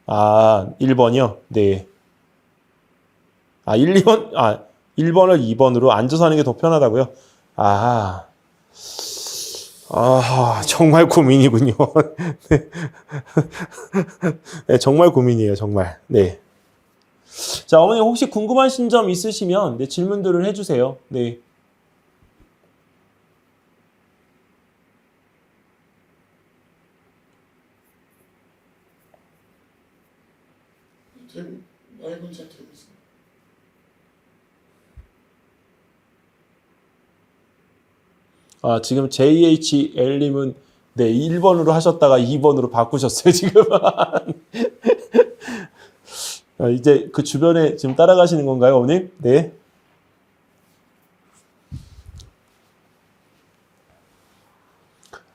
아, 1번이요? 네. 아, 1, 2번? 아, 1번을 2번으로 앉아서 하는 게 더 편하다고요? 아, 정말 고민이군요. 네. 네, 정말 고민이에요, 정말. 네. 자, 어머니 혹시 궁금하신 점 있으시면 네, 질문들을 해주세요. 네. 되고 라이브는 잘 되고 있습니다. 아, 지금 JHL님은 네, 1번으로 하셨다가 2번으로 바꾸셨어요, 지금. 이제 그 주변에 지금 따라가시는 건가요, 어머님? 네.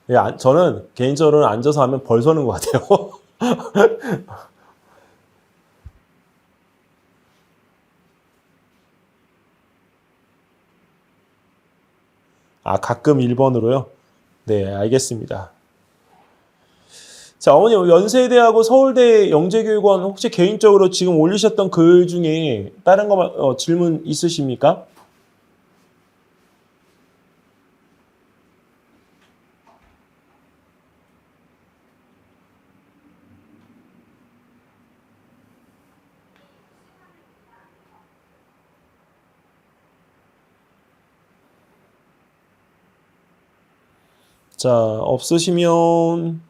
네, 저는 개인적으로는 앉아서 하면 벌 서는 것 같아요. 아, 가끔 1번으로요? 네, 알겠습니다. 자, 어머님, 연세대하고 서울대 영재교육원 혹시 개인적으로 지금 올리셨던 글 중에 다른 거 질문 있으십니까? 자, 없으시면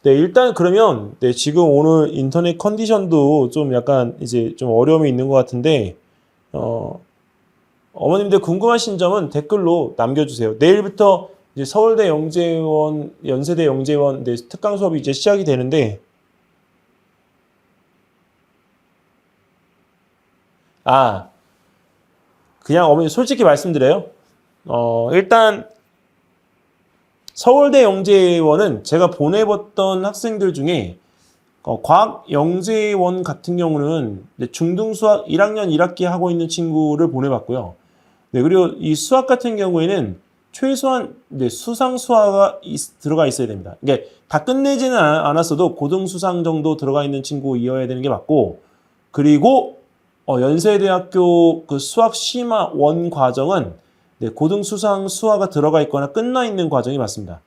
네, 일단 그러면 네, 지금 오늘 인터넷 컨디션도 좀 약간 이제 좀 어려움이 있는 것 같은데 어머님들 궁금하신 점은 댓글로 남겨주세요. 내일부터 이제 서울대 영재원, 연세대 영재원 네, 특강 수업이 이제 시작이 되는데 그냥 어머니 솔직히 말씀드려요. 일단 서울대 영재원은 제가 보내봤던 학생들 중에 과학 영재원 같은 경우는 중등수학 1학년 1학기 하고 있는 친구를 보내봤고요. 네, 그리고 이 수학 같은 경우에는 최소한 수상 수화가 들어가 있어야 됩니다. 이게 다 끝내지는 않았어도 고등 수상 정도 들어가 있는 친구이어야 되는 게 맞고, 그리고 연세대학교 그 수학 심화 원 과정은 고등 수상 수화가 들어가 있거나 끝나 있는 과정이 맞습니다.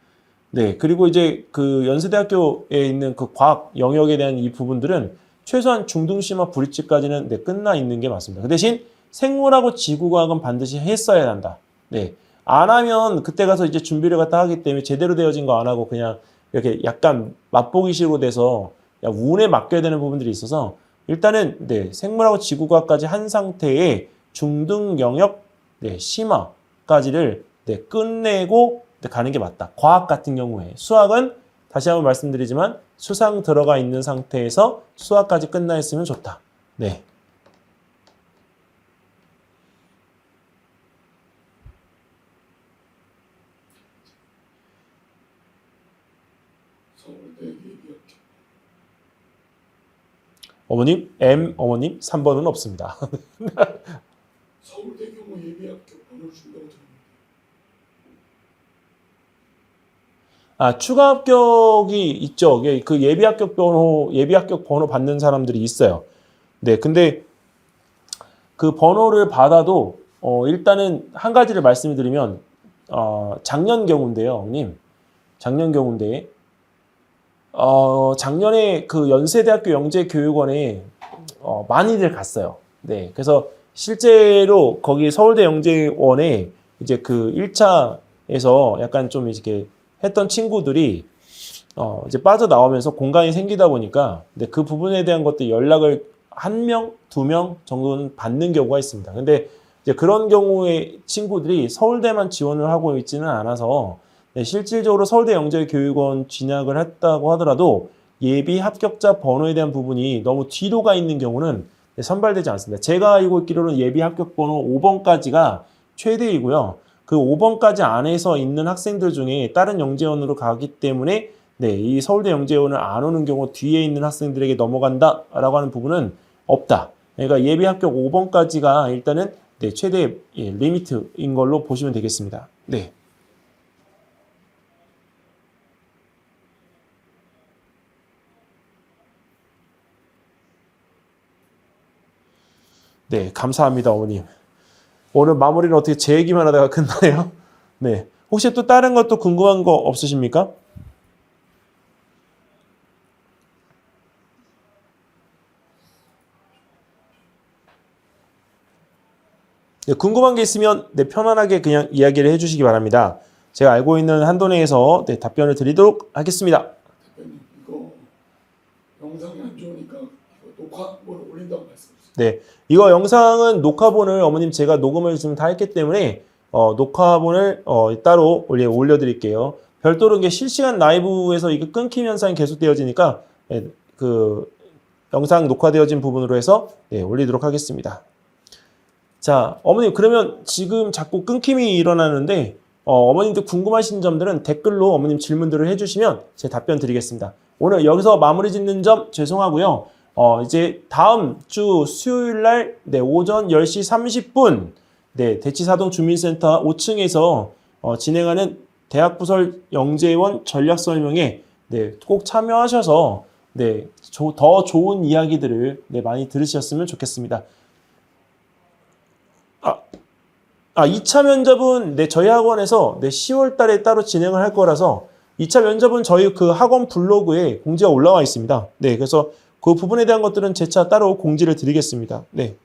네, 그리고 이제 그 연세대학교에 있는 그 과학 영역에 대한 이 부분들은 최소한 중등 심화 브릿지까지는 끝나 있는 게 맞습니다. 그 대신 생물하고 지구과학은 반드시 했어야 한다. 네, 안 하면 그때 가서 이제 준비를 갖다 하기 때문에 제대로 되어진 거 안 하고 그냥 이렇게 약간 맛보기식으로 돼서 운에 맡겨야 되는 부분들이 있어서 일단은 생물하고 지구과학까지 한 상태의 중등 영역 심화까지를 끝내고 가는 게 맞다. 과학 같은 경우에 수학은 다시 한번 말씀드리지만 수상 들어가 있는 상태에서 수학까지 끝나 있으면 좋다. 네. 서울대 예비학교. 어머님, 어머님 3번은 없습니다. 서울대 경우 예비학교 번호를 준다고 들었는데. 추가 합격이 있죠. 그 예비 합격 번호 받는 사람들이 있어요. 네, 근데 그 번호를 받아도 일단은 한 가지를 말씀드리면 작년 경우인데요, 어머님. 작년 경우인데 작년에 그 연세대학교 영재교육원에 많이들 갔어요. 네, 그래서 실제로 거기 서울대 영재원에 이제 그 1차에서 약간 좀 이렇게 했던 친구들이 이제 빠져나오면서 공간이 생기다 보니까 근데 그 부분에 대한 것들 연락을 1명, 2명 정도는 받는 경우가 있습니다. 근데 이제 그런 경우에 친구들이 서울대만 지원을 하고 있지는 않아서 네, 실질적으로 서울대 영재교육원 진학을 했다고 하더라도 예비 합격자 번호에 대한 부분이 너무 뒤로 가 있는 경우는 네, 선발되지 않습니다. 제가 알고 있기로는 예비 합격 번호 5번까지가 최대이고요. 그 5번까지 안에서 있는 학생들 중에 다른 영재원으로 가기 때문에 네, 이 서울대 영재원을 안 오는 경우 뒤에 있는 학생들에게 넘어간다라고 하는 부분은 없다. 그러니까 예비 합격 5번까지가 일단은 네, 최대 리미트인 걸로 보시면 되겠습니다. 네. 네, 감사합니다, 어머님. 오늘 마무리는 어떻게 제 얘기만 하다가 끝나요? 네. 혹시 또 다른 것도 궁금한 거 없으십니까? 네, 궁금한 게 있으면 네, 편안하게 그냥 이야기를 해주시기 바랍니다. 제가 알고 있는 한도 내에서 네, 답변을 드리도록 하겠습니다. 대표님 이거 영상이 안 좋으니까 이거 녹화본을 올린다고 말씀하셨어요. 네, 이거 영상은 녹화본을 어머님 제가 녹음을 지금 다 했기 때문에 녹화본을 따로 올려드릴게요. 별도로 이게 실시간 라이브에서 이게 끊김 현상이 계속되어지니까 네, 그 영상 녹화되어진 부분으로 해서 네, 올리도록 하겠습니다. 자, 어머님 그러면 지금 자꾸 끊김이 일어나는데 어머님들 궁금하신 점들은 댓글로 어머님 질문들을 해주시면 제 답변 드리겠습니다. 오늘 여기서 마무리 짓는 점 죄송하고요. 이제 다음 주 수요일 날 네, 오전 10시 30분 네, 대치사동 주민센터 5층에서 진행하는 대학부설 영재원 전략 설명회 네, 꼭 참여하셔서 네, 더 좋은 이야기들을 네, 많이 들으셨으면 좋겠습니다. 2차 면접은 네, 저희 학원에서 네, 10월 달에 따로 진행을 할 거라서 2차 면접은 저희 그 학원 블로그에 공지가 올라와 있습니다. 네, 그래서 그 부분에 대한 것들은 재차 따로 공지를 드리겠습니다. 네.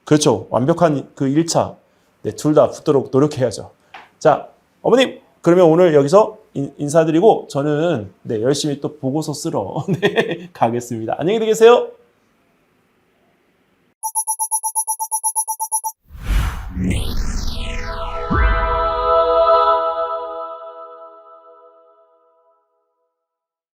그렇죠. 완벽한 그 1차. 네, 둘 다 붙도록 노력해야죠. 자, 어머님, 그러면 오늘 여기서 인사드리고 저는 네, 열심히 또 보고서 쓰러 네, 가겠습니다. 안녕히 계세요.